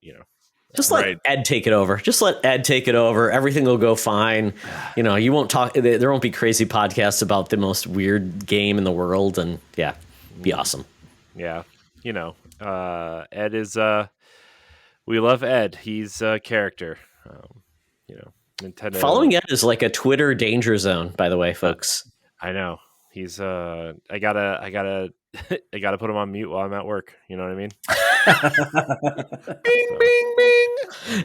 just let Ed take it over. Everything will go fine. You won't talk. There won't be crazy podcasts about the most weird game in the world, and be awesome. Yeah, Ed is. We love Ed. He's a character. Nintendo. Following Ed is like a Twitter danger zone. By the way, folks. I know he's. I gotta put him on mute while I'm at work. You know what I mean? Bing, bing, bing.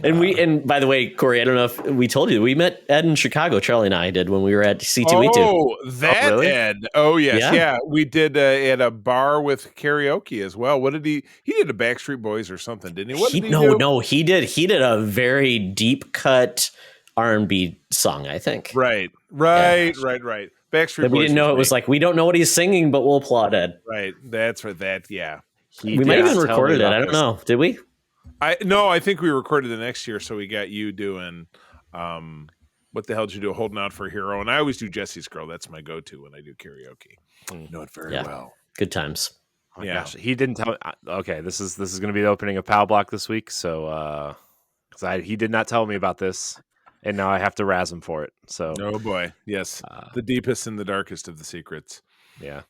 And by the way, Corey, I don't know if we told you, we met Ed in Chicago. Charlie and I did when we were at C2E2. Oh, that really? Ed. Oh, yes. Yeah. We did at a bar with karaoke as well. What did he did a Backstreet Boys or something, didn't he? What did he do? No, he did a very deep cut R&B song, I think. Right. Backstreet That we Boys didn't know it was great. like, we don't know what he's singing, but we'll applaud it. Right. That's right. That, yeah. He We might did have even not tell me recorded it. about I don't this. know. Did we? I think we recorded the next year, so we got you doing what the hell did you do? Holding Out for a Hero. And I always do Jesse's Girl. That's my go-to when I do karaoke. Know it very well. Good times. Oh, yeah. Gosh, he didn't tell. Okay, this is going to be the opening of Pal Block this week. So, because he did not tell me about this, and now I have to razz him for it. So, oh boy, yes, the deepest and the darkest of the secrets. Yeah.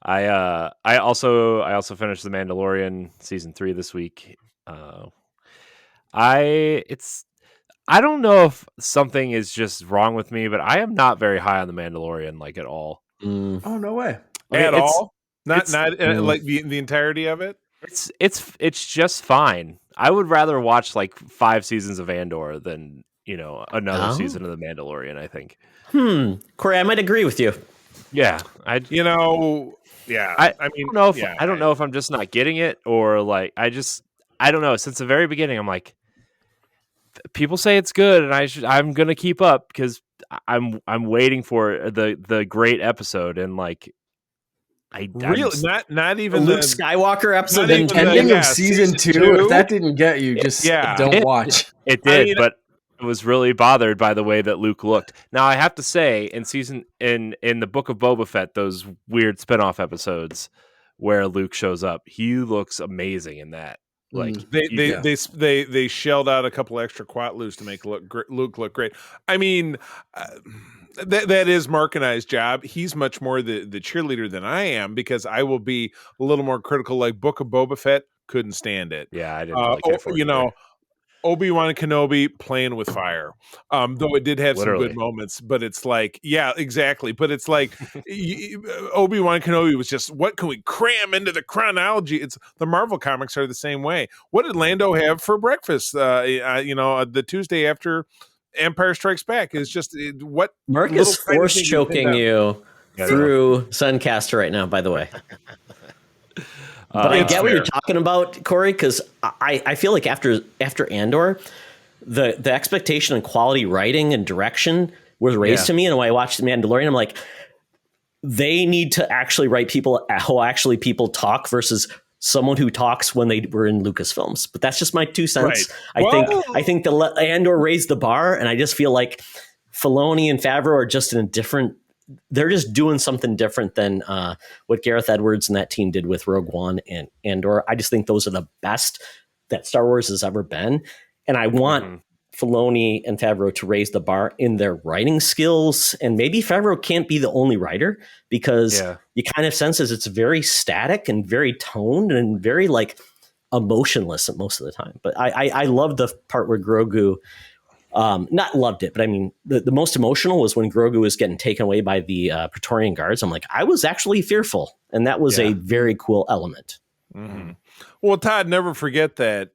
I also finished The Mandalorian season 3 this week. I don't know if something is just wrong with me, but I am not very high on The Mandalorian, like, at all. Oh, no way. At all? Not like the entirety of it? It's just fine. I would rather watch like 5 seasons of Andor than, another season of The Mandalorian, I think. Corey, I might agree with you. Yeah. I mean, I don't know if I'm just not getting it, or like I don't know. Since the very beginning, I'm like, people say it's good, and I'm gonna keep up because I'm waiting for the great episode, and like not even Luke Skywalker episode ending of season 2. If that didn't get you, don't watch. It did, but I was really bothered by the way that Luke looked. Now I have to say, in the Book of Boba Fett, those weird spinoff episodes where Luke shows up, he looks amazing in that. Like they shelled out a couple extra quatloos to make Luke look great. I mean, that is Mark and I's job. He's much more the cheerleader than I am, because I will be a little more critical. Like Book of Boba Fett, couldn't stand it. Yeah, I didn't really care for it. Obi-Wan Kenobi playing with fire. Though it did have some good moments, but it's like, yeah, exactly. But it's like Obi-Wan Kenobi was just, what can we cram into the chronology? It's the Marvel comics are the same way. What did Lando have for breakfast? The Tuesday after Empire Strikes Back is just what Mark is force choking you through Suncaster right now, by the way. But I get what you're talking about, Corey, because I feel like after Andor, the expectation and quality writing and direction was raised to me. And when I watched The Mandalorian, I'm like, they need to actually write people how actually people talk versus someone who talks when they were in Lucasfilms. But that's just my 2 cents. Right. I think the Andor raised the bar, and I just feel like Filoni and Favreau are just in a different. They're just doing something different than what Gareth Edwards and that team did with Rogue One and Andor. I just think those are the best that Star Wars has ever been. And I want Filoni and Favreau to raise the bar in their writing skills. And maybe Favreau can't be the only writer, because you kind of sense as it's very static and very toned and very like emotionless at most of the time. But I love the part where Grogu, not loved it, but I mean, the most emotional was when Grogu was getting taken away by the Praetorian Guards. I'm like, I was actually fearful. And that was a very cool element. Mm-hmm. Well, Todd, never forget that,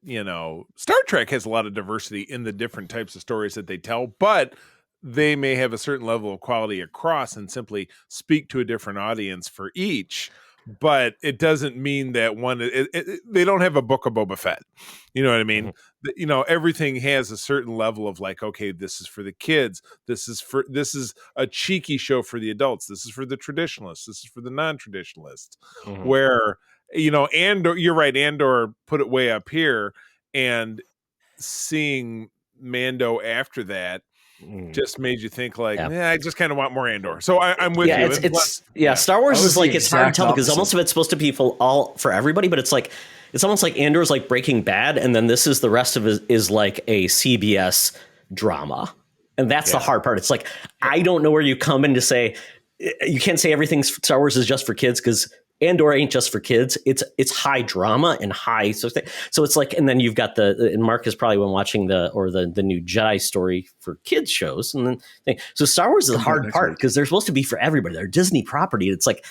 Star Trek has a lot of diversity in the different types of stories that they tell, but they may have a certain level of quality across and simply speak to a different audience for each. But it doesn't mean that they don't have a Book of Boba Fett. You know what I mean? Mm-hmm. Everything has a certain level of like, okay, this is for the kids. This is a cheeky show for the adults. This is for the traditionalists. This is for the non-traditionalists. Mm-hmm. Where, Andor, you're right, Andor put it way up here, and seeing Mando after that just made you think like, I just kind of want more Andor. So I'm with you. Star Wars is like, it's hard to tell because most of it's supposed to be for everybody, but it's almost like Andor is like Breaking Bad, and then this is the rest of it is like a CBS drama, and that's the hard part. It's like, I don't know where you come in to say, you can't say everything Star Wars is just for kids, because Andor ain't just for kids. It's high drama and high. So it's like, and then you've got and Mark has probably been watching the new Jedi story for kids shows. And then, so Star Wars is the hard part, because they're supposed to be for everybody. They're Disney property. It's like,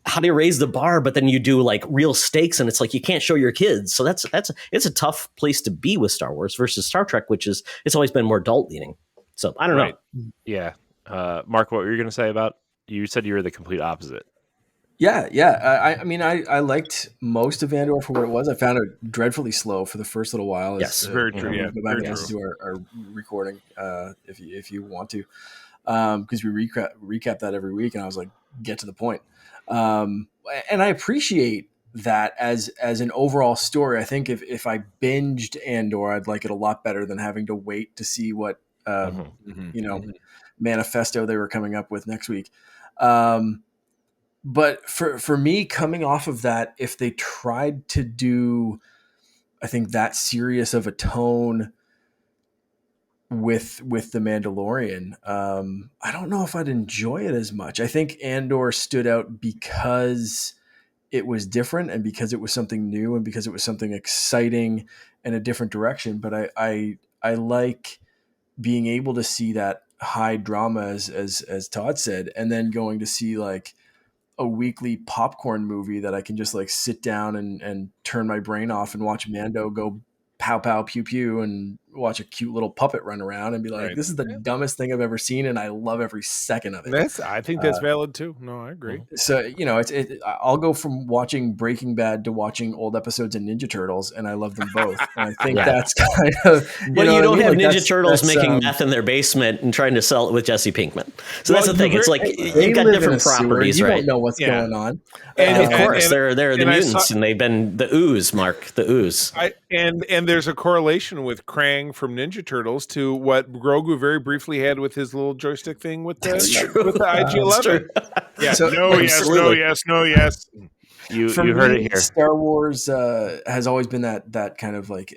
how do you raise the bar? But then you do like real stakes, and it's like, you can't show your kids. So it's a tough place to be with Star Wars versus Star Trek, it's always been more adult leaning. So I don't know. Yeah. Mark, what were you going to say about, you said you were the complete opposite. Yeah. I mean, I liked most of Andor for what it was. I found it dreadfully slow for the first little while. Yes. Very true. Yeah, Go back very and listen true. to our recording if you want to, because we recap that every week, and I was like, get to the point. And I appreciate that as an overall story. I think if I binged Andor, I'd like it a lot better than having to wait to see what manifesto they were coming up with next week. But for me, coming off of that, if they tried to do, I think, that serious of a tone with the Mandalorian, I don't know if I'd enjoy it as much. I think Andor stood out because it was different and because it was something new and because it was something exciting and a different direction. But I like being able to see that high drama as Todd said, and then going to see like a weekly popcorn movie that I can just like sit down and turn my brain off and watch Mando go pow pow pew pew and watch a cute little puppet run around and be like, Right. this is the dumbest thing I've ever seen, and I love every second of it. I think that's valid too. No, I agree. So I'll go from watching Breaking Bad to watching old episodes of Ninja Turtles, and I love them both. And I think that's kind of but you don't have Ninja Turtles making meth in their basement and trying to sell it with Jesse Pinkman. So that's the thing. It's like you've got different properties, you right? don't know what's going on. And of course, they're the mutants, and they've been the ooze, Mark, the ooze. And there's a correlation with Krang from Ninja Turtles to what Grogu very briefly had with his little joystick thing with the IG-11. Yeah, So, no, yes. You For heard me, it here. Star Wars has always been that kind of like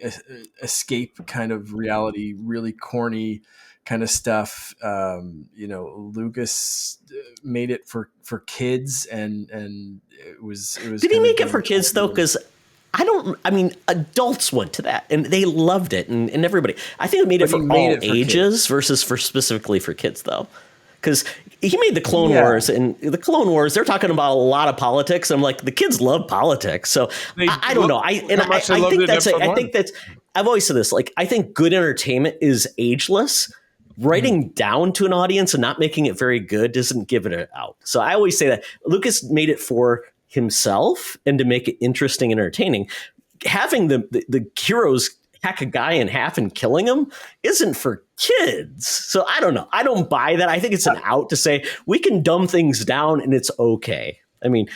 escape kind of reality, really corny kind of stuff. Lucas made it for kids, and it was. Did he make it for kids though? Because adults went to that and they loved it, and everybody. I think it made it for all ages versus for specifically for kids though. Because he made the Clone Wars, and the Clone Wars, they're talking about a lot of politics. I'm like, the kids love politics. So I don't know. I think that's I've always said this. Like, I think good entertainment is ageless. Writing down to an audience and not making it very good doesn't give it out. So I always say that Lucas made it for himself and to make it interesting and entertaining. Having the heroes hack a guy in half and killing him isn't for kids. So I don't know. I don't buy that. I think it's an out to say we can dumb things down and it's okay. I mean,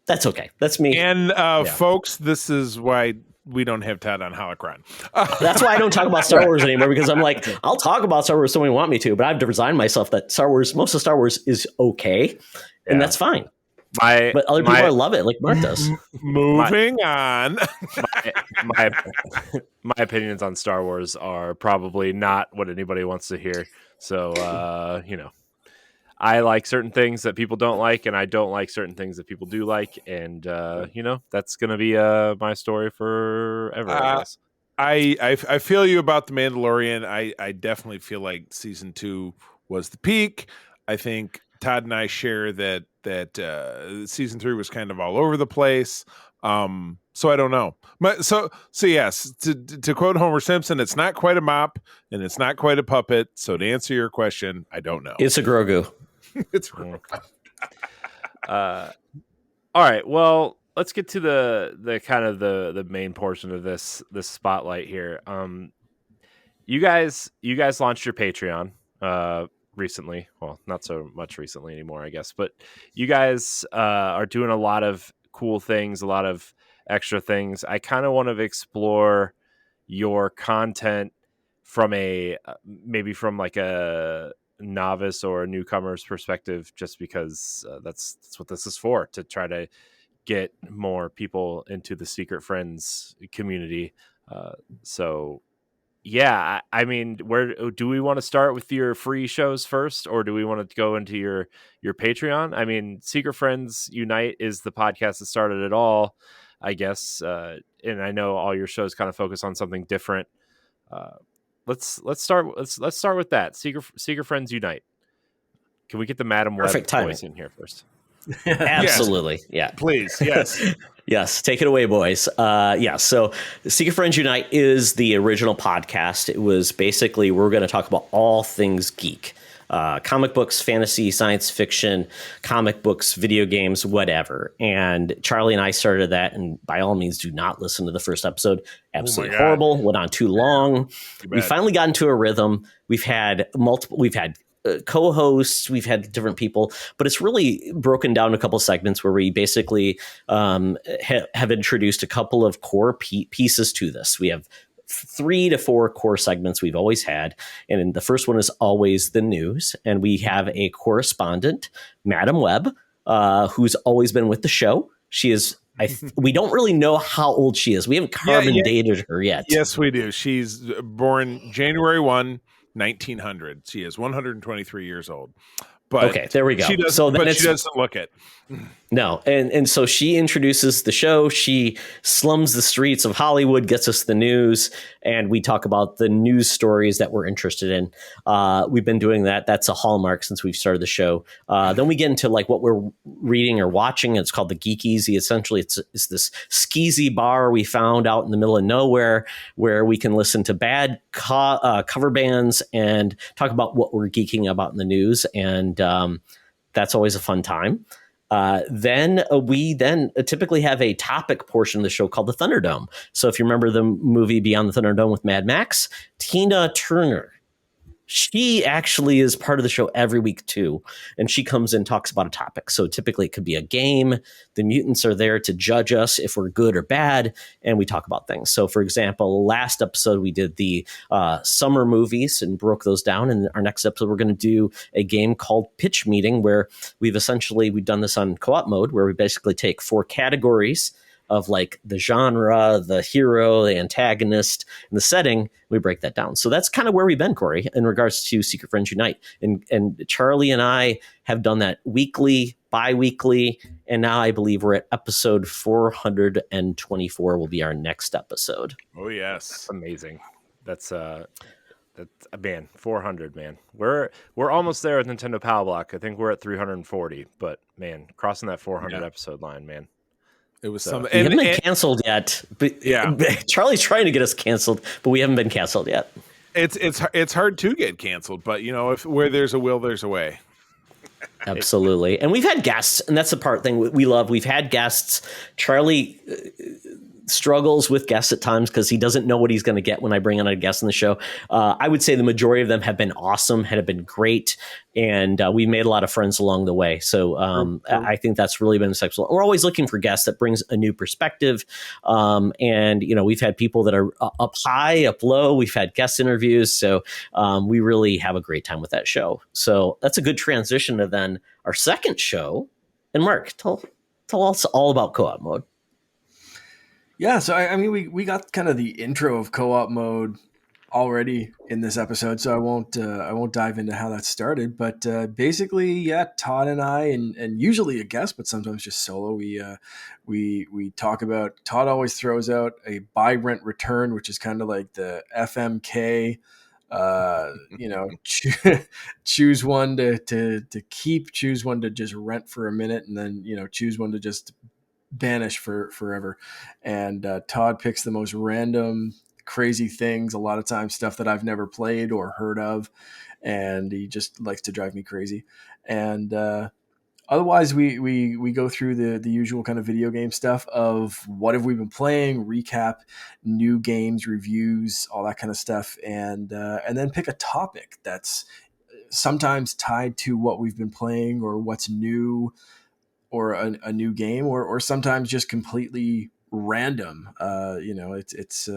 that's okay. That's me. And folks, this is why we don't have Todd on Holocron. That's why I don't talk about Star Wars anymore, because I'm like, I'll talk about Star Wars if somebody want me to, but I've resigned myself that most of Star Wars is okay, and that's fine. But other people love it, like Mark does. Moving on. My opinions on Star Wars are probably not what anybody wants to hear. So, I like certain things that people don't like, and I don't like certain things that people do like. And, that's going to be my story forever, I guess. I feel you about The Mandalorian. I definitely feel like season 2 was the peak. I think Todd and I share that season 3 was kind of all over the place. So I don't know. So yes, to quote Homer Simpson, it's not quite a mop and it's not quite a puppet. So to answer your question, I don't know. It's a Grogu. It's Grogu. All right. Well, let's get to the kind of the main portion of this spotlight here. You guys launched your Patreon recently. Well, not so much recently anymore, I guess. But you guys are doing a lot of cool things, a lot of extra things. I kind of want to explore your content from maybe from like a novice or a newcomer's perspective, just because that's what this is for, to try to get more people into the Secret Friends community. So yeah, I mean, where do we want to start with your free shows first, or do we want to go into your Patreon? I mean, Secret Friends Unite is the podcast that started it all, I guess. And I know all your shows kind of focus on something different. Let's start with that. Secret Friends Unite. Can we get the Madam Web voice in here first? Absolutely. Yes. Yeah. Please. Yes. Yes. Take it away, boys. So Secret Friends Unite is the original podcast. It was basically, we're going to talk about all things geek. comic books, fantasy, science fiction, comic books, video games, whatever. And Charlie and I started that. And by all means, do not listen to the first episode. Absolutely horrible. Went on too long. We finally got into a rhythm. We've had co-hosts, we've had different people, but it's really broken down a couple segments where we basically have introduced a couple of core pieces to this. We have 3 to 4 core segments we've always had, and the first one is always the news, and we have a correspondent, Madam Webb, who's always been with the show. She is we don't really know how old she is. We haven't carbon dated her yet. Yes, we do. She's born January 1, 1900. She is 123 years old. But okay, there we go. She doesn't look it. No, and so she introduces the show. She slums the streets of Hollywood, gets us the news, and we talk about the news stories that we're interested in. We've been doing that. That's a hallmark since we've started the show. Then we get into like what we're reading or watching. It's called the Geek Easy. Essentially, it's this skeezy bar we found out in the middle of nowhere where we can listen to bad cover bands and talk about what we're geeking about in the news. And that's always a fun time. Then we typically have a topic portion of the show called the Thunderdome. So if you remember the movie Beyond the Thunderdome with Mad Max, Tina Turner, she actually is part of the show every week too. And she comes and talks about a topic. So typically it could be a game. The mutants are there to judge us if we're good or bad. And we talk about things. So for example, last episode, we did the summer movies and broke those down. And our next episode, we're going to do a game called Pitch Meeting, where we've done this on co-op mode, where we basically take 4 categories of like the genre, the hero, the antagonist, and the setting. We break that down. So that's kind of where we've been, Corey, in regards to Secret Friends Unite. And Charlie and I have done that weekly, bi-weekly, and now I believe we're at episode 424 will be our next episode. Oh, yes. That's amazing. That's man, 400, man. We're almost there with Nintendo Power Block. I think we're at 340, but man, crossing that 400 episode line, man. It was we haven't been canceled yet. But Charlie's trying to get us canceled, but we haven't been canceled yet. It's hard to get canceled, but where there's a will, there's a way. Absolutely. And we've had guests, and that's the thing we love. We've had guests. Charlie struggles with guests at times because he doesn't know what he's going to get when I bring on a guest on the show. I would say the majority of them have been awesome, have been great, and we made a lot of friends along the way. So I think that's really been successful. We're always looking for guests that brings a new perspective. And we've had people that are up high, up low. We've had guest interviews. So we really have a great time with that show. So that's a good transition to then our second show. And Mark, tell us all about Co-op Mode. Yeah, so I mean, we got kind of the intro of co-op mode already in this episode, so I won't dive into how that started. But basically, yeah, Todd and I, and usually a guest, but sometimes just solo. We talk about. Todd always throws out a buy rent return, which is kind of like the FMK. Choose one to keep, choose one to just rent for a minute, and then choose one to just banish for forever. And Todd picks the most random, crazy things, a lot of times stuff that I've never played or heard of, and he just likes to drive me crazy. And otherwise we go through the usual kind of video game stuff of what have we been playing, recap new games, reviews, all that kind of stuff, and then pick a topic that's sometimes tied to what we've been playing or what's new, or a new game, or sometimes just completely random. It's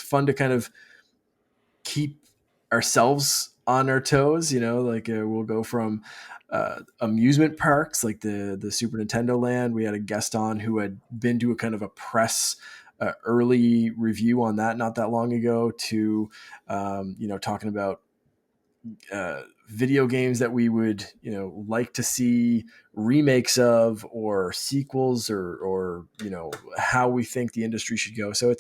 fun to kind of keep ourselves on our toes. We'll go from amusement parks like the Super Nintendo Land. We had a guest on who had been to a kind of a press early review on that not that long ago, to talking about video games that we would like to see remakes of, or sequels, or how we think the industry should go. So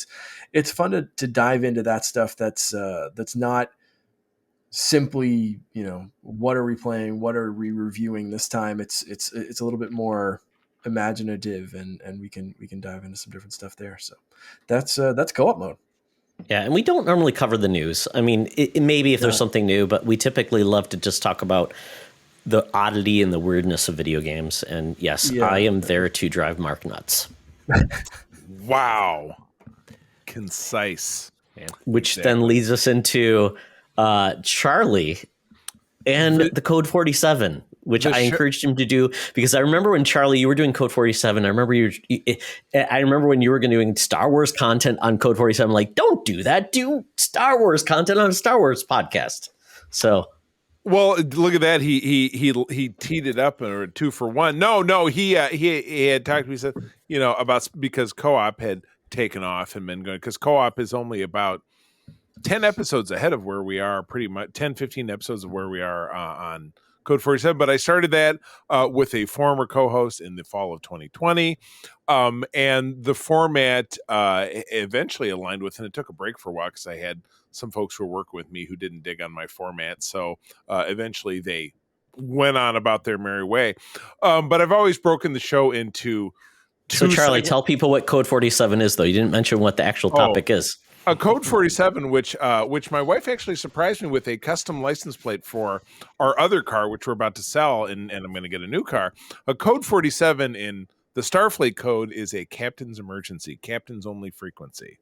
it's fun to dive into that stuff that's not simply what are we playing, what are we reviewing this time. It's a little bit more imaginative, and we can dive into some different stuff there. So that's co-op mode. Yeah, and we don't normally cover the news. I mean, maybe if there's something new, but we typically love to just talk about the oddity and the weirdness of video games. And yes, I am there to drive Mark nuts. Wow. Concise. Yeah. Which then leads us into Charlie and the Code 47, which I encouraged him to do, because I remember when, Charlie, you were doing Code 47. I remember when you were doing Star Wars content on Code 47. Like, don't do that. Do Star Wars content on a Star Wars podcast. So, well, look at that. He teed it up, or 2 for 1. No. He had talked to me. He said, about, because co-op had taken off and been going, because co-op is only about 10 episodes ahead of where we are, pretty much 10, 15 episodes of where we are on Code 47. But I started that with a former co-host in the fall of 2020. And the format eventually aligned with, and it took a break for a while because I had some folks who were working with me who didn't dig on my format. So eventually they went on about their merry way. But I've always broken the show into two. So Charlie, tell people what Code 47 is, though. You didn't mention what the actual topic is. A Code 47, which my wife actually surprised me with, a custom license plate for our other car, which we're about to sell, and I'm going to get a new car. A Code 47 in the Starfleet code is a captain's emergency, captain's only frequency,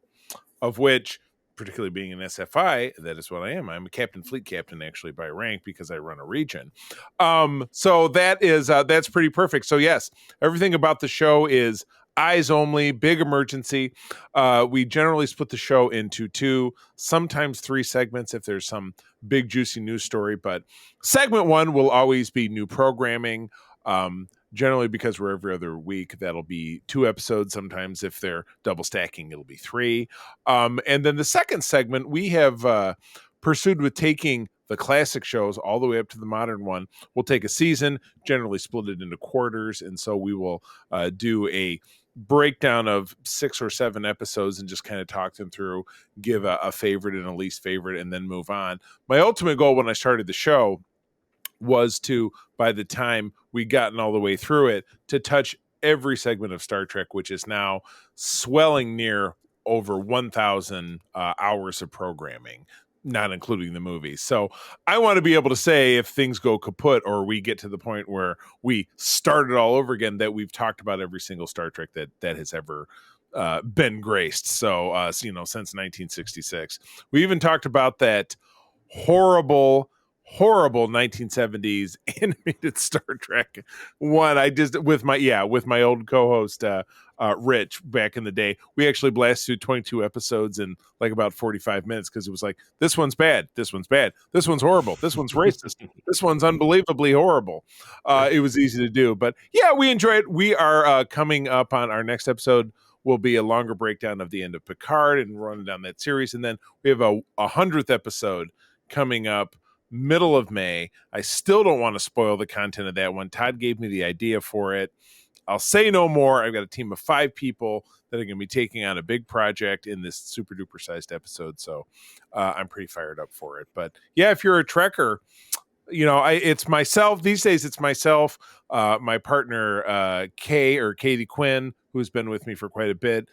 of which, particularly being an SFI, that is what I am. I'm a captain, fleet captain, actually, by rank, because I run a region. So that's pretty perfect. So yes, everything about the show is eyes only, big emergency. We generally split the show into 2, sometimes 3 segments if there's some big juicy news story. But segment 1 will always be new programming. Generally, because we're every other week, that'll be 2 episodes. Sometimes if they're double stacking, it'll be 3. And then the second segment, we have pursued with taking the classic shows all the way up to the modern one. We'll take a season, generally split it into quarters. And so we will do a breakdown of 6 or 7 episodes and just kind of talk them through, give a favorite and a least favorite, and then move on. My ultimate goal when I started the show was to, by the time we'd gotten all the way through it, to touch every segment of Star Trek, which is now swelling near over 1,000 hours of programming, not including the movies. So I want to be able to say, if things go kaput or we get to the point where we start it all over again, that we've talked about every single Star Trek that has ever been graced. So, since 1966, we even talked about that horrible 1970s animated Star Trek one. I just, with my old co-host, Rich, back in the day, we actually blasted through 22 episodes in like about 45 minutes, because it was like, this one's bad, this one's bad, this one's horrible, this one's racist, this one's unbelievably horrible. It was easy to do, but yeah, we enjoy it. We are coming up on our next episode. Will be a longer breakdown of the end of Picard and running down that series, and then we have a 100th episode coming up middle of May. I still don't want to spoil the content of that one. Todd gave me the idea for it. I'll say no more. I've got a team of 5 people that are going to be taking on a big project in this super duper sized episode. So I'm pretty fired up for it. But yeah, if you're a Trekker, it's myself these days. It's myself, my partner, Katie Quinn, who's been with me for quite a bit.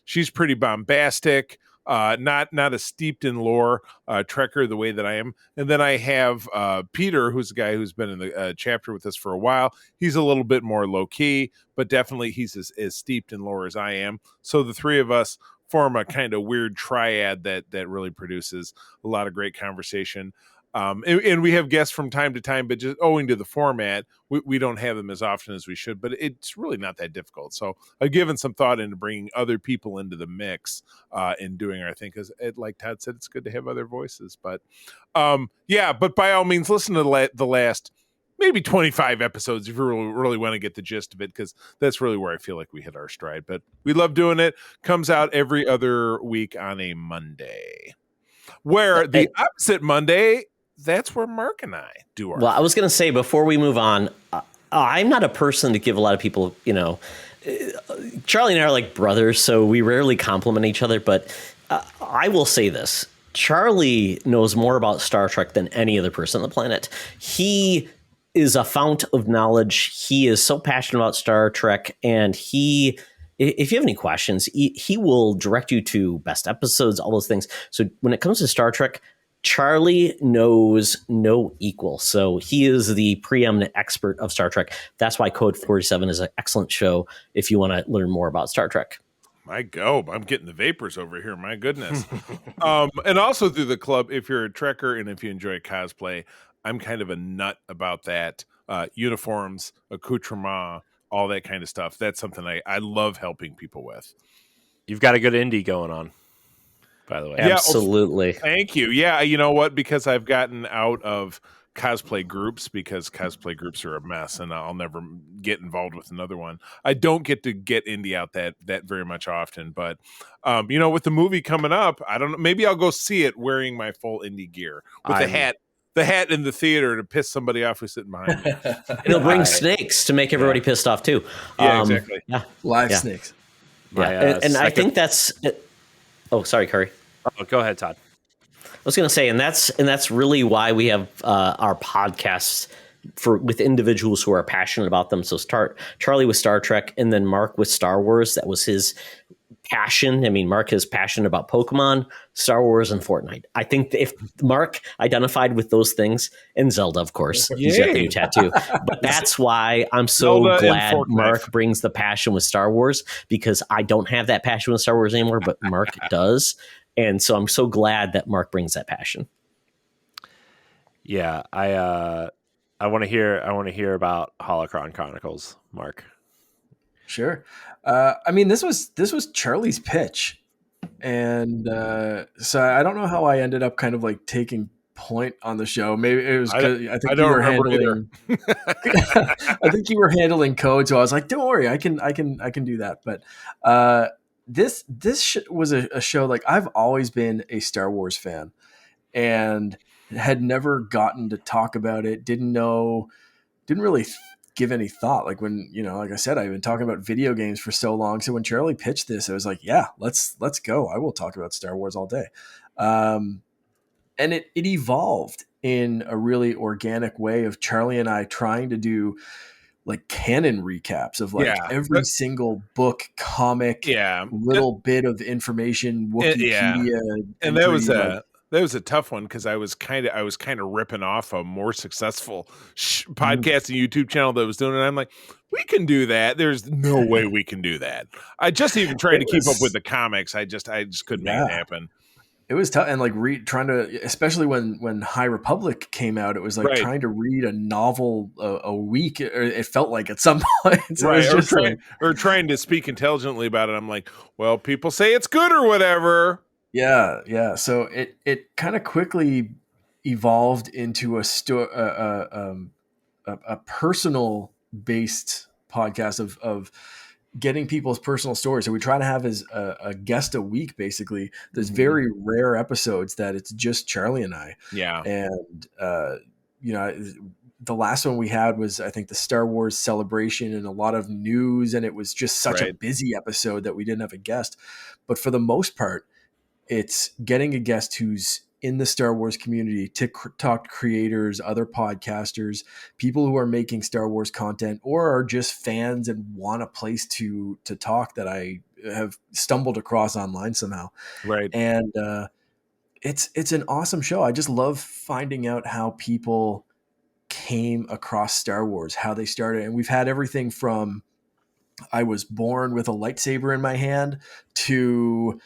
She's pretty bombastic. Not as steeped in lore, Trekker the way that I am. And then I have Peter, who's the guy who's been in the chapter with us for a while. He's a little bit more low key, but definitely he's as steeped in lore as I am. So the 3 of us form a kind of weird triad that really produces a lot of great conversation. And we have guests from time to time, but just owing to the format, we don't have them as often as we should, but it's really not that difficult. So I've given some thought into bringing other people into the mix in doing our thing, because like Todd said, it's good to have other voices. But but by all means, listen to the last maybe 25 episodes if you really want to get the gist of it, because that's really where I feel like we hit our stride. But we love doing it. Comes out every other week on a Monday, where the opposite Monday, that's where Mark and I do our. Well, I was going to say, before we move on, I'm not a person to give a lot of people, Charlie and I are like brothers, so we rarely compliment each other. But I will say this. Charlie knows more about Star Trek than any other person on the planet. He is a fount of knowledge. He is so passionate about Star Trek, and he if you have any questions, he will direct you to best episodes, all those things. So when it comes to Star Trek, Charlie knows no equal. So he is the preeminent expert of Star Trek. That's why Code 47 is an excellent show if you want to learn more about Star Trek. My gob, I'm getting the vapors over here. My goodness. And also through the club, if you're a Trekker and if you enjoy cosplay, I'm kind of a nut about that. Uniforms, accoutrement, all that kind of stuff. That's something I love helping people with. You've got a good indie going on, by the way. Absolutely. Thank you. Yeah, you know what? Because I've gotten out of cosplay groups because cosplay groups are a mess and I'll never get involved with another one. I don't get to get indie out that very much often, but with the movie coming up, I don't know, maybe I'll go see it wearing my full indie gear with the hat in the theater to piss somebody off who's sitting behind me. And he'll bring snakes to make everybody pissed off too. Yeah, exactly. Yeah. Live snakes. Yeah. And I think that's it. Oh, sorry, Curry. Oh, go ahead, Todd. I was going to say, and that's really why we have our podcasts with individuals who are passionate about them. So Charlie with Star Trek, and then Mark with Star Wars. That was his passion. I mean, Mark is passionate about Pokemon, Star Wars, and Fortnite. I think if Mark identified with those things, and Zelda, of course, he's got the new tattoo. But that's why I'm so glad Mark brings the passion with Star Wars, because I don't have that passion with Star Wars anymore, but Mark does. And so I'm so glad that Mark brings that passion. Yeah, I want to hear about Holocron Chronicles, Mark. Sure. I mean, this was Charlie's pitch, and so I don't know how I ended up kind of like taking point on the show. Maybe it was because I think you were handling. I think you were handling code, so I was like, "Don't worry, I can do that." But this was a show, like, I've always been a Star Wars fan and had never gotten to talk about it. Didn't really give any thought. Like, when, like I said, I've been talking about video games for so long. So when Charlie pitched this, I was like, yeah, let's go. I will talk about Star Wars all day. And it evolved in a really organic way of Charlie and I trying to do like canon recaps of every single book, comic, little bit of information, Wikipedia. And that was a tough one, because I was kind of ripping off a more successsul podcast and YouTube channel that was doing it. I'm like, we can do that. There's no way we can do that. I just even tried to keep up with the comics. I just couldn't make it happen. It was tough, and like trying to, especially when High Republic came out, it was like trying to read a novel a week. Or it felt like at some point, so right? Or trying to speak intelligently about it. I'm like, well, people say it's good or whatever. Yeah. So it kind of quickly evolved into a personal based podcast of getting people's personal stories. So we try to have a guest a week, basically. There's very rare episodes that it's just Charlie and I. Yeah. And, the last one we had was, I think, the Star Wars celebration and a lot of news. And it was just such a busy episode that we didn't have a guest. But for the most part, it's getting a guest who's in the Star Wars community to talk to creators, other podcasters, people who are making Star Wars content, or are just fans and want a place to talk that I have stumbled across online somehow. Right. And it's an awesome show. I just love finding out how people came across Star Wars, how they started. And we've had everything from I was born with a lightsaber in my hand to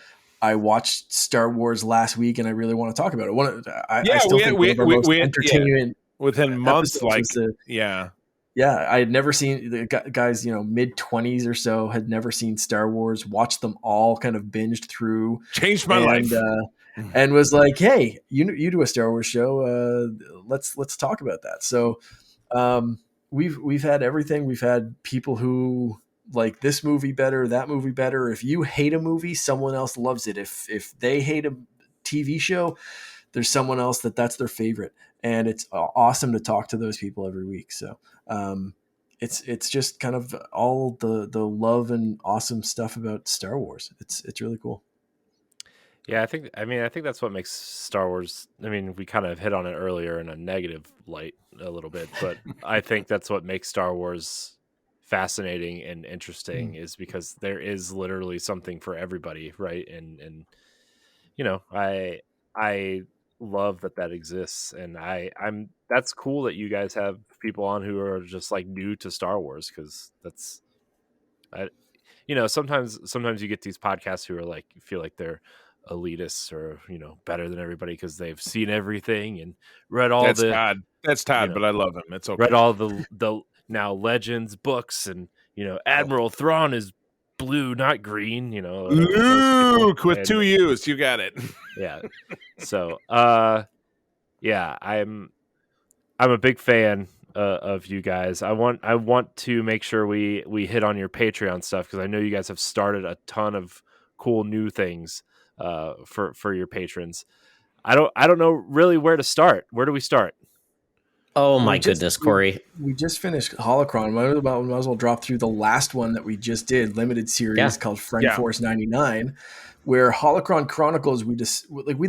I watched Star Wars last week and I really want to talk about it. I still think one of our most entertaining within months. Like, I had never seen the guys, mid-20s or so, had never seen Star Wars, watched them all, kind of binged through, changed my life, and was like, hey, you do a Star Wars show. Let's talk about that. So we've had everything. We've had people who like this movie better, that movie better. If you hate a movie, someone else loves it. If they hate a TV show, there's someone else that's their favorite. And it's awesome to talk to those people every week. So it's just kind of all the love and awesome stuff about Star Wars. It's really cool. Yeah, I think that's what makes Star Wars. I mean, we kind of hit on it earlier in a negative light a little bit, but I think that's what makes Star Wars fascinating and interesting is because there is literally something for everybody, right? And I love that exists, and I'm that's cool that you guys have people on who are just like new to Star Wars, because that's I sometimes you get these podcasts who are like feel like they're elitists or better than everybody because they've seen everything and read all That's the Todd. That's Todd, but I love him. It's okay. read all the now Legends books, and Admiral Thrawn is blue, not green. Luke with and, 2 U's. You got it. yeah. So, yeah, I'm a big fan of you guys. I want to make sure we hit on your Patreon stuff, because I know you guys have started a ton of cool new things for your patrons. I don't know really where to start. Where do we start? Oh my goodness, Corey. We just finished Holocron. Might as well drop through the last one that we just did, limited series called Friend Force 99, where Holocron Chronicles, we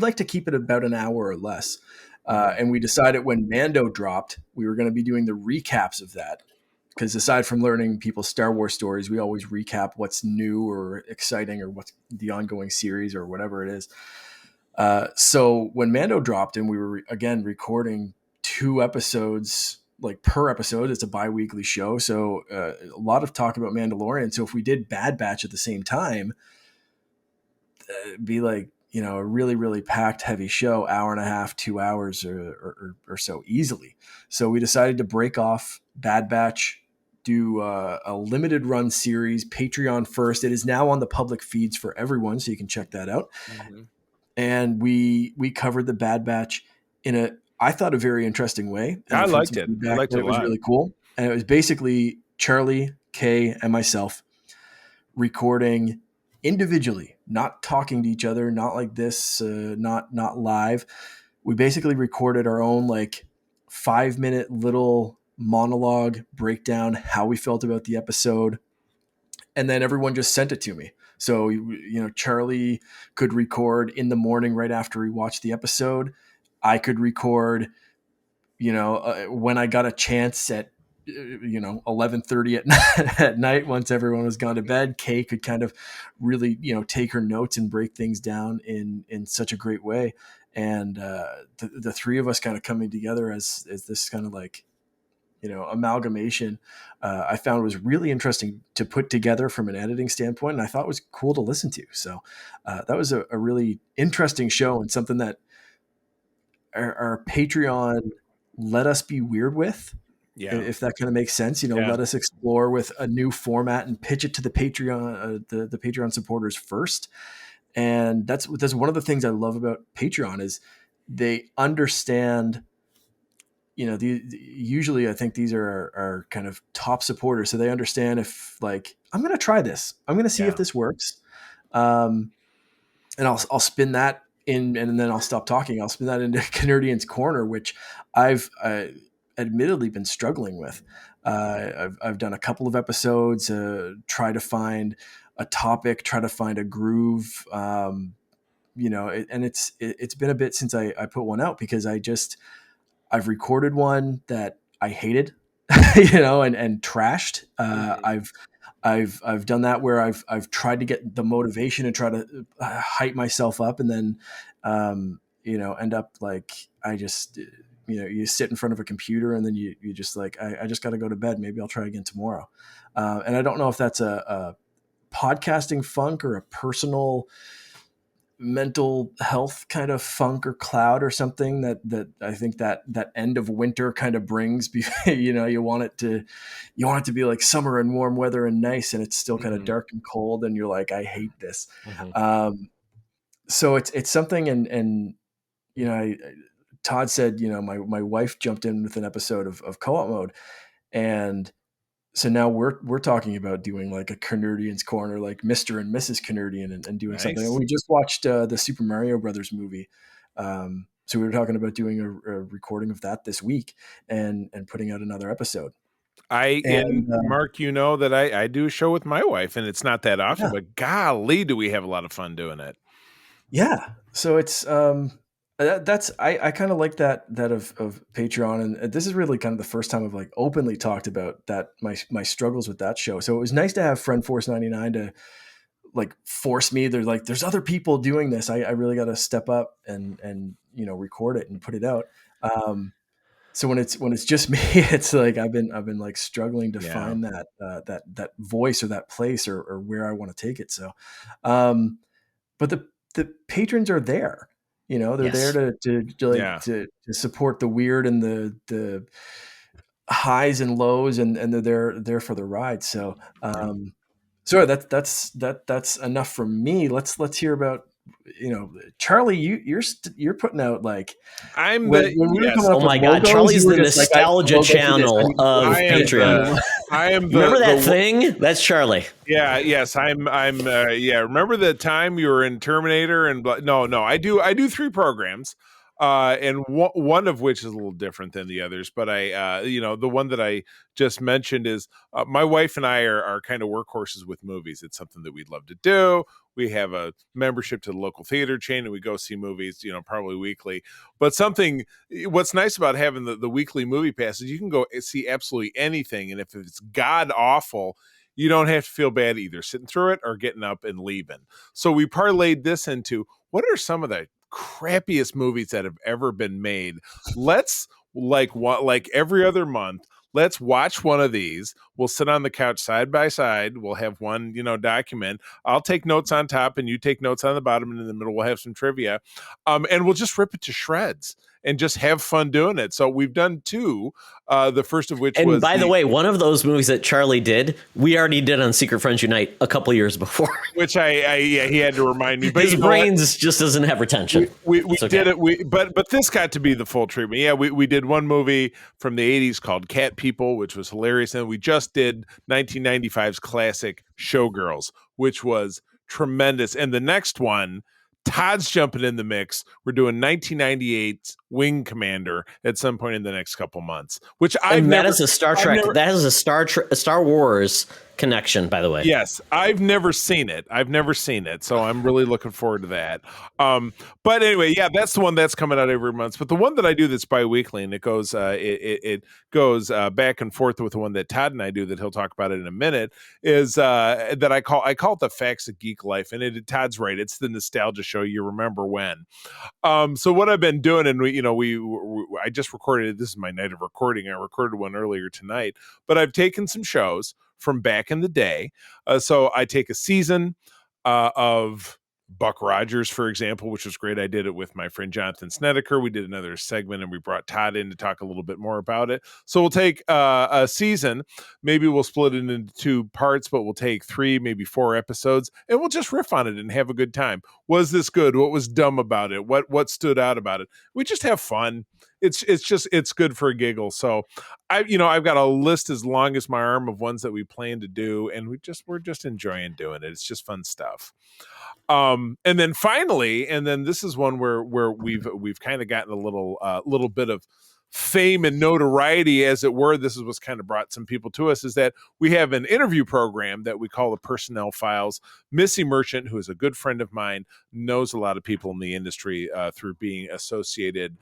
like to keep it about an hour or less. And we decided when Mando dropped, we were going to be doing the recaps of that. Because aside from learning people's Star Wars stories, we always recap what's new or exciting or what's the ongoing series or whatever it is. So when Mando dropped and we were again recording 2 episodes like per episode, it's a bi-weekly show, so a lot of talk about Mandalorian. So if we did Bad Batch at the same time, it'd be like a really, really packed, heavy show, hour and a half, 2 hours or so easily. So we decided to break off Bad Batch, do a limited run series, Patreon first. It is now on the public feeds for everyone, so you can check that out. And we covered the Bad Batch in I thought a very interesting way. And I liked it. I liked it a lot. It was really cool. And it was basically Charlie, Kay, and myself recording individually, not talking to each other, not like this, not live. We basically recorded our own 5-minute little monologue breakdown, how we felt about the episode. And then everyone just sent it to me. So, Charlie could record in the morning right after he watched the episode. I could record, when I got a chance at, 11:30 at night, once everyone was gone to bed. Kay could kind of really, take her notes and break things down in such a great way. And the 3 of us kind of coming together as this kind of amalgamation, I found was really interesting to put together from an editing standpoint, and I thought it was cool to listen to. So that was a really interesting show, and something that our Patreon let us be weird with, if that kind of makes sense. Let us explore with a new format and pitch it to the Patreon, the Patreon supporters first. And that's one of the things I love about Patreon is they understand. Usually I think these are our kind of top supporters, so they understand if I'm going to try this, I'm going to see if this works, and I'll spin that in, and then I'll stop talking. I'll spin that into Canardian's Corner, which I've admittedly been struggling with. I've done a couple of episodes, try to find a topic, try to find a groove, and it's been a bit since I put one out, because I've recorded one that I hated, and trashed. I've done that where I've tried to get the motivation and try to hype myself up, and then end up I just you sit in front of a computer, and then you just I just got to go to bed. Maybe I'll try again tomorrow. And I don't know if that's a podcasting funk or a personal mental health kind of funk or cloud or something that I think that end of winter kind of brings. You want it to be like summer and warm weather and nice, and it's still kind of dark and cold, and you're like, I hate this. So it's something, and Todd said, my wife jumped in with an episode of Co-op Mode, and so now we're talking about doing like a Canardian's Corner, like Mr. and Mrs. Canardian, and doing something. And we just watched the Super Mario Brothers movie. So we were talking about doing a recording of that this week and putting out another episode. Mark, that I do a show with my wife, and it's not that often, but golly, do we have a lot of fun doing it. Yeah. So it's, I kind of like that of Patreon, and this is really kind of the first time I've like openly talked about that my struggles with that show. So it was nice to have Friend Force 99 to like force me. They're like, there's other people doing this. I really got to step up and record it and put it out. So when it's just me, it's like I've been like struggling to find that voice or that place or where I want to take it. So, but the patrons are there. They're Yes. there to support the weird and the highs and lows, and they're there for the ride. So, so that's enough from me. Let's hear about Charlie. You're putting out like I'm when the we were yes. coming up Oh with my God, logos, Charlie's you were the just like, I need a nostalgia logo for this. channel of I am Patreon. I am the Remember that the, thing? That's Charlie. Yeah, yes, I'm yeah, remember the time you were in Terminator and no, I do 3 programs. And one of which is a little different than the others, but the one that I just mentioned is my wife and I are kind of workhorses with movies. It's something that we'd love to do. We have a membership to the local theater chain and we go see movies, probably weekly. But what's nice about having the weekly movie pass is you can go see absolutely anything. And if it's god awful, you don't have to feel bad either sitting through it or getting up and leaving. So we parlayed this into what are some of the crappiest movies that have ever been made. Let's like every other month, let's watch one of these. We'll sit on the couch side by side. We'll have one, document. I'll take notes on top and you take notes on the bottom, and in the middle we'll have some trivia. And we'll just rip it to shreds and just have fun doing it. So we've done 2. The first of which And was by the way, one of those movies that Charlie did, we already did on Secret Friends Unite a couple years before. which he had to remind me. But His brains just doesn't have retention. We okay. did it. But this got to be the full treatment. Yeah, we did one movie from the 80s called Cat People, which was hilarious. And we just did 1995's classic Showgirls, which was tremendous. And the next one, Todd's jumping in the mix. We're doing 1998's Wing Commander at some point in the next couple months, which that is a Star Trek. That is a Star Wars connection, by the way. Yes, I've never seen it. So I'm really looking forward to that. But anyway, yeah, that's the one that's coming out every month. But the one that I do that's bi-weekly, and it goes back and forth with the one that Todd and I do that he'll talk about it in a minute, is that I call it the Facts of Geek Life. And Todd's right, it's the nostalgia show. You remember when? So what I've been doing, and I just recorded. This is my night of recording. I recorded one earlier tonight, but I've taken some shows from back in the day. So I take a season of Buck Rogers, for example, which was great. I did it with my friend Jonathan Snedeker. We did another segment and we brought Todd in to talk a little bit more about it. So we'll take a season. Maybe we'll split it into 2 parts, but we'll take 3, maybe 4 episodes, and we'll just riff on it and have a good time. Was this good? What was dumb about it? What stood out about it? We just have fun. It's good for a giggle. So I've got a list as long as my arm of ones that we plan to do, and we're just enjoying doing it. It's just fun stuff. And then finally, this is one where we've kind of gotten a little bit of fame and notoriety, as it were. This is what's kind of brought some people to us, is that we have an interview program that we call the Personnel Files. Missy Merchant, who is a good friend of mine, knows a lot of people in the industry through being associated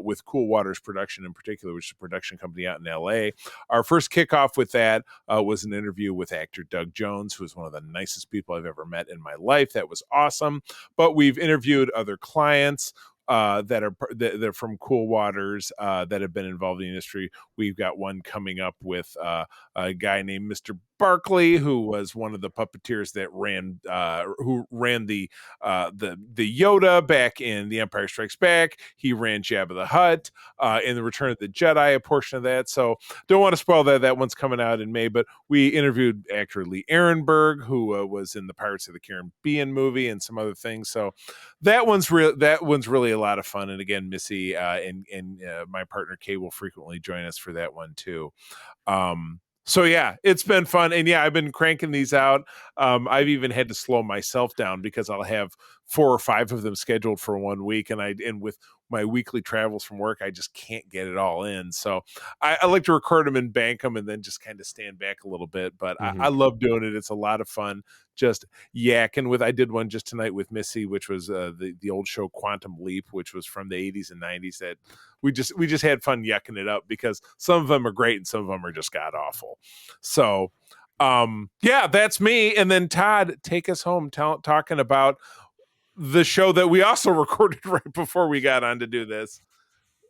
with Cool Waters Production in particular, which is a production company out in LA. Our first kickoff with that was an interview with actor Doug Jones, who is one of the nicest people I've ever met in my life. That was awesome. But we've interviewed other clients that are from Cool Waters that have been involved in the industry. We've got one coming up with a guy named Mr. Barkley, who was one of the puppeteers that ran the Yoda back in The Empire Strikes Back. He ran Jabba the Hutt in The Return of the Jedi, a portion of that. So don't want to spoil that. That one's coming out in May. But we interviewed actor Lee Ehrenberg, who was in the Pirates of the Caribbean movie and some other things. So that one's really a lot of fun. And again, Missy and my partner Kay will frequently join us for that one too. So yeah, it's been fun. And yeah, I've been cranking these out. I've even had to slow myself down because I'll have 4 or 5 of them scheduled for 1 week, and with my weekly travels from work, I just can't get it all in. So I like to record them and bank them and then just kind of stand back a little bit. But I love doing it. It's a lot of fun. Just yakking with. I did one just tonight with Missy, which was the old show Quantum Leap, which was from the 80s and 90s. That we just had fun yakking it up because some of them are great and some of them are just god awful. So yeah, that's me. And then Todd, take us home talking about the show that we also recorded right before we got on to do this.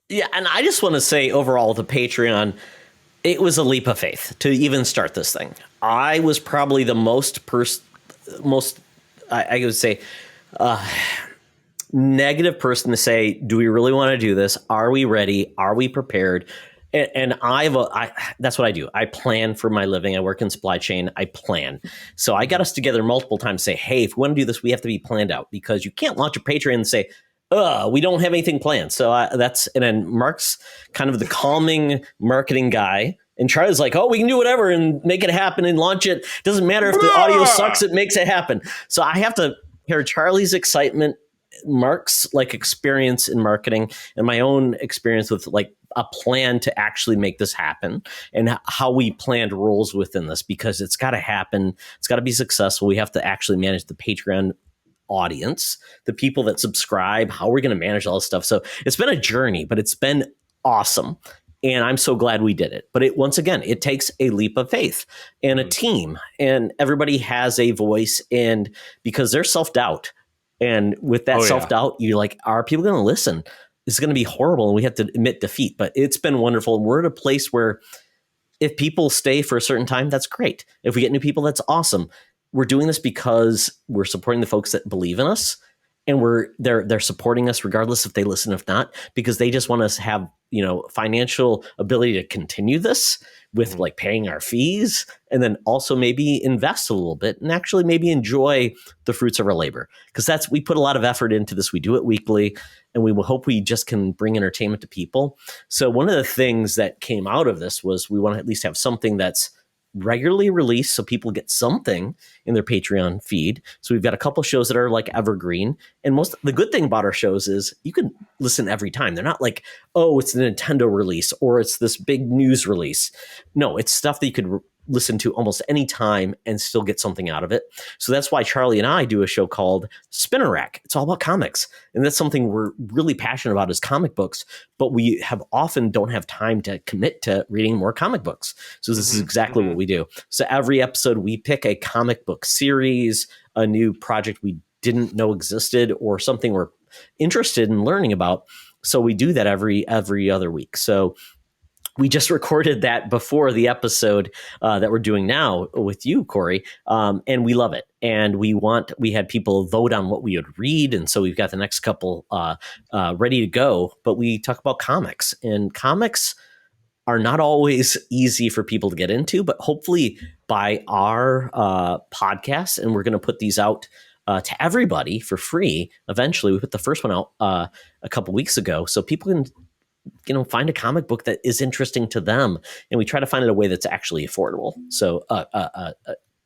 Yeah, and I just want to say overall, the Patreon, it was a leap of faith to even start this thing. I was probably the most I would say negative person to say, do we really want to do this? Are we ready? Are we prepared? And that's what I do. I plan for my living. I work in supply chain. I plan. So I got us together multiple times to say, hey, if we want to do this, we have to be planned out, because you can't launch a Patreon and say, we don't have anything planned. So and then Mark's kind of the calming marketing guy. And Charlie's like, we can do whatever and make it happen and launch it. Doesn't matter if the audio sucks, it makes it happen. So I have to hear Charlie's excitement, Mark's like experience in marketing, and my own experience with like a plan to actually make this happen, and how we planned roles within this, because it's got to happen. It's got to be successful. We have to actually manage the Patreon audience, the people that subscribe, how we're going to manage all this stuff. So it's been a journey, but it's been awesome. And I'm so glad we did it. But once again, it takes a leap of faith and a team, and everybody has a voice, and because there's self-doubt. And with that self-doubt, you're like, are people going to listen? It's going to be horrible, and we have to admit defeat. But it's been wonderful. And we're at a place where if people stay for a certain time, that's great. If we get new people, that's awesome. We're doing this because we're supporting the folks that believe in us, and they're supporting us regardless if they listen, if not, because they just want us to have, financial ability to continue this with like paying our fees, and then also maybe invest a little bit and actually maybe enjoy the fruits of our labor. Because we put a lot of effort into this. We do it weekly, and we will hope we just can bring entertainment to people. So one of the things that came out of this was we want to at least have something that's regularly released, so people get something in their Patreon feed. So we've got a couple shows that are like evergreen, and the good thing about our shows is you can listen every time. They're not like, it's a Nintendo release or it's this big news release. No, it's stuff that you could listen to almost any time and still get something out of it. So that's why Charlie and I do a show called Spinner Rack. It's all about comics. And that's something we're really passionate about, is comic books, but we often don't have time to commit to reading more comic books. So this is exactly what we do. So every episode we pick a comic book series, a new project we didn't know existed, or something we're interested in learning about. So we do that every other week. So we just recorded that before the episode that we're doing now with you, Corey, and we love it. And we had people vote on what we would read, and so we've got the next couple ready to go. But we talk about comics, and comics are not always easy for people to get into, but hopefully by our podcast, and we're going to put these out to everybody for free. Eventually, we put the first one out a couple weeks ago, so people can find a comic book that is interesting to them, and we try to find it a way that's actually affordable. So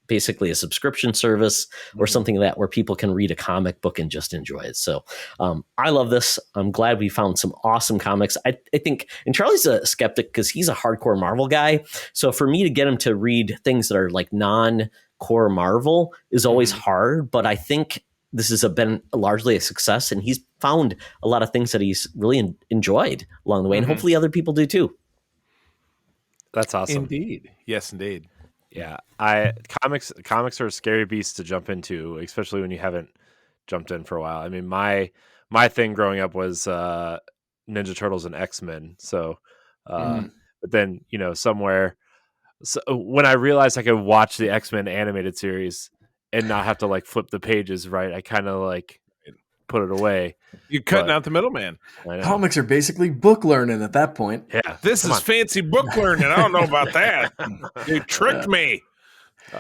basically a subscription service or something like that where people can read a comic book and just enjoy it. So I love this. I'm glad we found some awesome comics. I think, and Charlie's a skeptic because he's a hardcore Marvel guy. So for me to get him to read things that are like non-core Marvel is always hard, but I think this has been largely a success, and he's found a lot of things that he's really enjoyed along the way, and hopefully other people do too. That's awesome. Indeed. Yes, indeed. Yeah. Comics are a scary beast to jump into, especially when you haven't jumped in for a while. I mean, my thing growing up was Ninja Turtles and X-Men. So, but then, somewhere, so when I realized I could watch the X-Men animated series and not have to like flip the pages, right, I kind of like put it away. You're cutting out the middleman. Comics are basically book learning at that point. Yeah, this is fancy book learning. I don't know about that. You tricked me.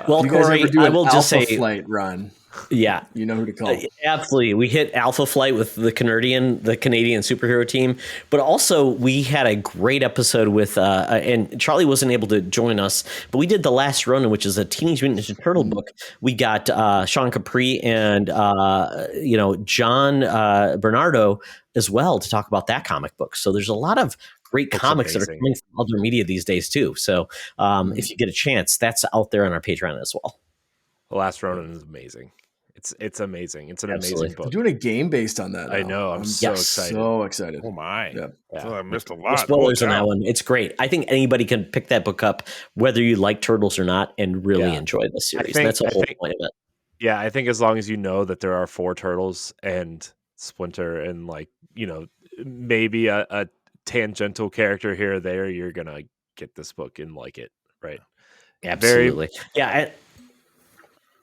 Well, if you guys Corey, ever do I an will Alpha just say, Flight run, yeah, you know who to call. absolutely. We hit Alpha Flight with the Canadian superhero team, but also we had a great episode with, and Charlie wasn't able to join us, but we did The Last Ronin, which is a Teenage Mutant Ninja Turtle book. We got Sean Capri and John Bernardo as well to talk about that comic book. So there's a lot of great comics that are coming from other media these days too. So if you get a chance, that's out there on our Patreon as well. The Last Ronin is amazing. It's amazing. It's an amazing book. They're doing a game based on that now. I know. I'm so excited. So excited. Oh my! Yeah. So I missed a lot. No spoilers on that one. It's great. I think anybody can pick that book up, whether you like turtles or not, and really enjoy the series. That's the whole point of it. Yeah, I think as long as you know that there are 4 turtles and Splinter and maybe a tangential character here or there, you're gonna get this book and like it, right? Absolutely.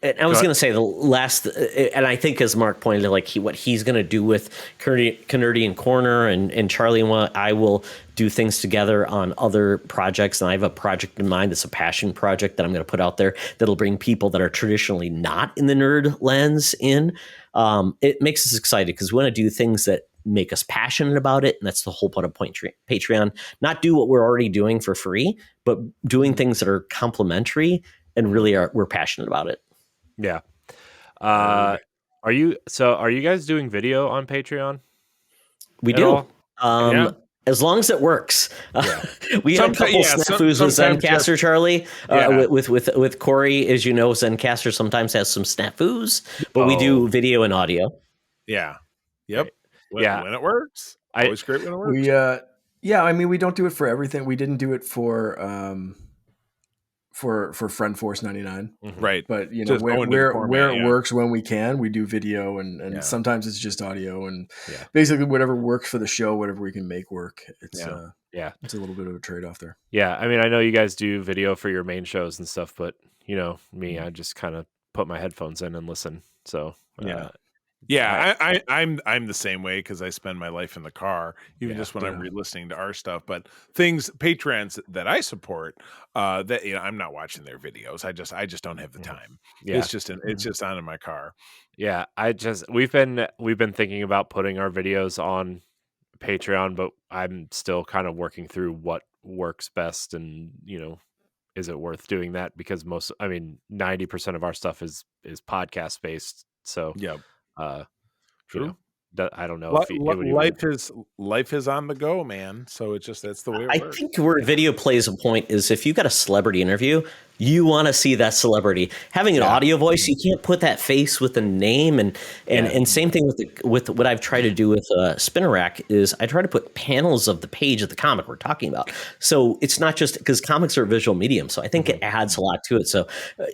And I was going to say the last, and I think as Mark pointed out, what he's going to do with Canardian Corner and Charlie and I will do things together on other projects. And I have a project in mind that's a passion project that I'm going to put out there that'll bring people that are traditionally not in the nerd lens in. It makes us excited because we want to do things that make us passionate about it. And that's the whole point of Patreon. Not do what we're already doing for free, but doing things that are complementary and really we're passionate about it. Yeah. Are you guys doing video on Patreon? We do. As long as it works. We had a couple snafus with Zencastr, Charlie. With Corey, as you know, Zencastr sometimes has some snafus, but we do video and audio. Yeah. Yep. When it works. Always great when it works. We don't do it for everything. We didn't do it for Friend Force 99, right? But where it works, when we can, we do video, and sometimes it's just audio, and basically whatever works for the show, whatever we can make work. It's it's a little bit of a trade off there. Yeah, I mean, I know you guys do video for your main shows and stuff, but me, I just kind of put my headphones in and listen. So I'm the same way because I spend my life in the car, even just when I'm re-listening to our stuff. But Patrons that I support, that I'm not watching their videos. I just don't have the time. Yeah. It's just on in my car. Yeah, we've been thinking about putting our videos on Patreon, but I'm still kind of working through what works best, and is it worth doing that? Because 90% of our stuff is podcast based. So true. I don't know. Life is on the go, man. So that's the way it works. I think where video plays a point is if you got a celebrity interview, you want to see that celebrity having an audio voice. You can't put that face with a name, and same thing with what I've tried to do with Spinner Rack is I try to put panels of the page of the comic we're talking about. So it's not just because comics are a visual medium. So I think it adds a lot to it. So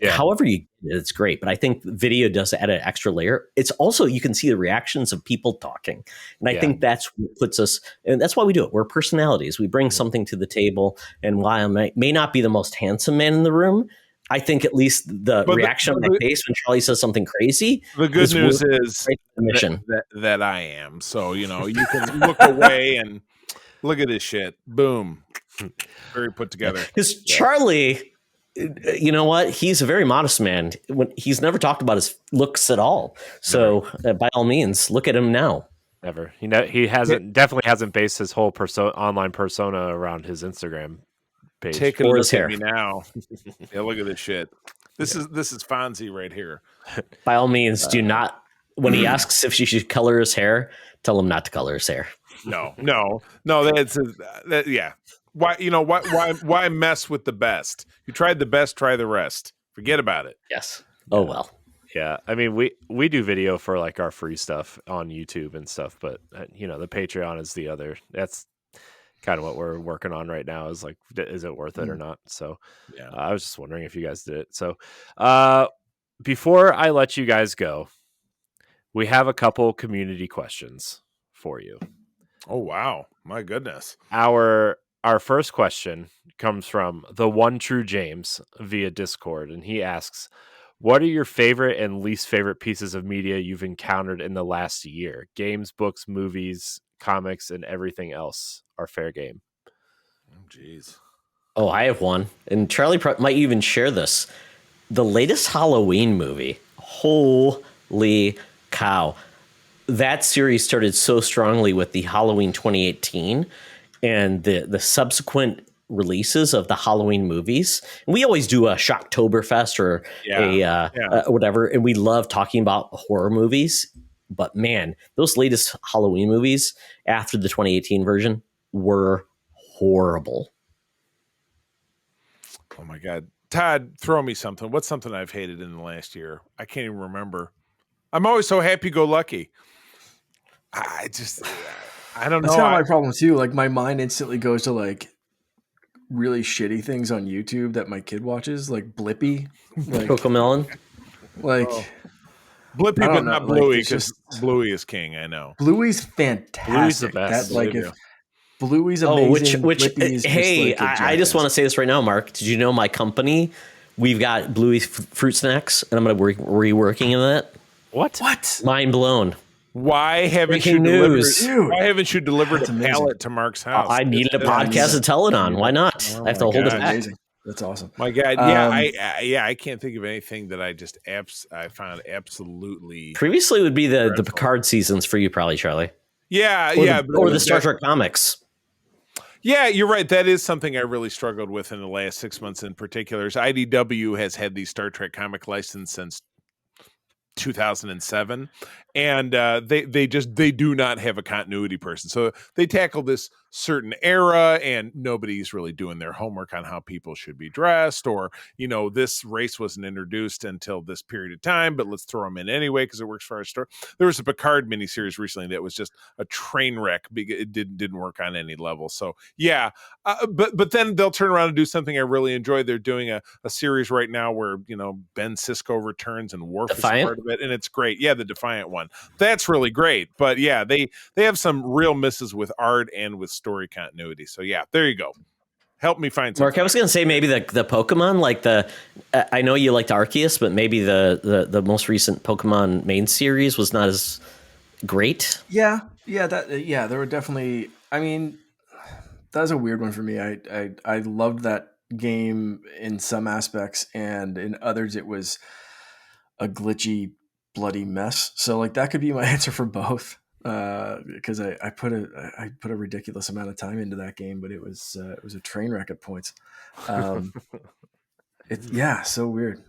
however you get it, it's great. But I think video does add an extra layer. It's also, you can see the reactions of people talking. And I think that's what puts us, and that's why we do it. We're personalities. We bring something to the table. And while I may not be the most handsome man in the room, I think at least the reaction on my face when Charlie says something crazy. The good news is that I am. So, you can look away and look at this shit. Boom. Very put together. Because Charlie, you know what? He's a very modest man. He's never talked about his looks at all. So by all means, look at him now. Never. He definitely hasn't based his whole online persona around his Instagram page. Take a look at me now. Look at this shit. This is Fonzie right here. By all means, do not. When he asks if she should color his hair, tell him not to color his hair. No. Why mess with the best? You tried the best, try the rest. Forget about it. Yes. Oh well. Yeah, I mean, we do video for like our free stuff on YouTube and stuff, but the Patreon is the other. That's kind of what we're working on right now. Is like, is it worth it or not? So, I was just wondering if you guys did it. So, before I let you guys go, we have a couple community questions for you. Oh wow, my goodness! Our first question comes from the one true James via Discord, and he asks, what are your favorite and least favorite pieces of media you've encountered in the last year? Games, books, movies, comics, and everything else are fair game. Oh, jeez. Oh, I have one. And Charlie might even share this. the latest Halloween movie. Holy cow. That series started so strongly with the Halloween 2018 and the subsequent releases of the Halloween movies. And we always do a Shocktoberfest or whatever, and we love talking about horror movies. But man, those latest Halloween movies after the 2018 version were horrible. Oh my God. Todd, throw me something. What's something I've hated in the last year? I can't even remember. I'm always so happy-go-lucky. I don't know. That's kind of my problem too. Like my mind instantly goes to like really shitty things on YouTube that my kid watches, like Blippi, like Cocomelon. Like Blippi, but not Bluey, because Bluey is king. I know. Bluey's fantastic. Bluey's the best. That, like if Bluey's amazing. Hey, I just want to say this right now, Mark. Did you know my company? We've got Bluey fruit snacks, and I'm going to be reworking in that. What? Mind blown. Why haven't you delivered a pallet to Mark's house? I needed a podcast to tell it on. Why not? I have to hold it back. Amazing. That's awesome. My God, I can't think of anything that I found absolutely. Previously would be the Picard seasons for you, probably, Charlie. Or the Star Trek comics. Yeah, you're right. That is something I really struggled with in the last 6 months in particular. IDW has had the Star Trek comic license since 2007, and they do not have a continuity person, so they tackle this certain era and nobody's really doing their homework on how people should be dressed, or this race wasn't introduced until this period of time, but let's throw them in anyway because it works for our story. There was a Picard miniseries recently that was just a train wreck. It didn't work on any level. So but then they'll turn around and do something I really enjoy. They're doing a series right now where Ben Sisko returns and Worf is part of it, and it's great. The Defiant one, that's really great. But they have some real misses with art and with story continuity. So there you go. Help me find something. Mark, I was going to say maybe the Pokemon, like I know you liked Arceus, but maybe the most recent Pokemon main series was not as great. There were definitely. I mean, that was a weird one for me. I loved that game in some aspects, and in others it was a glitchy, bloody mess. So like that could be my answer for both. Because I put a ridiculous amount of time into that game, but it was a train wreck at points. So weird.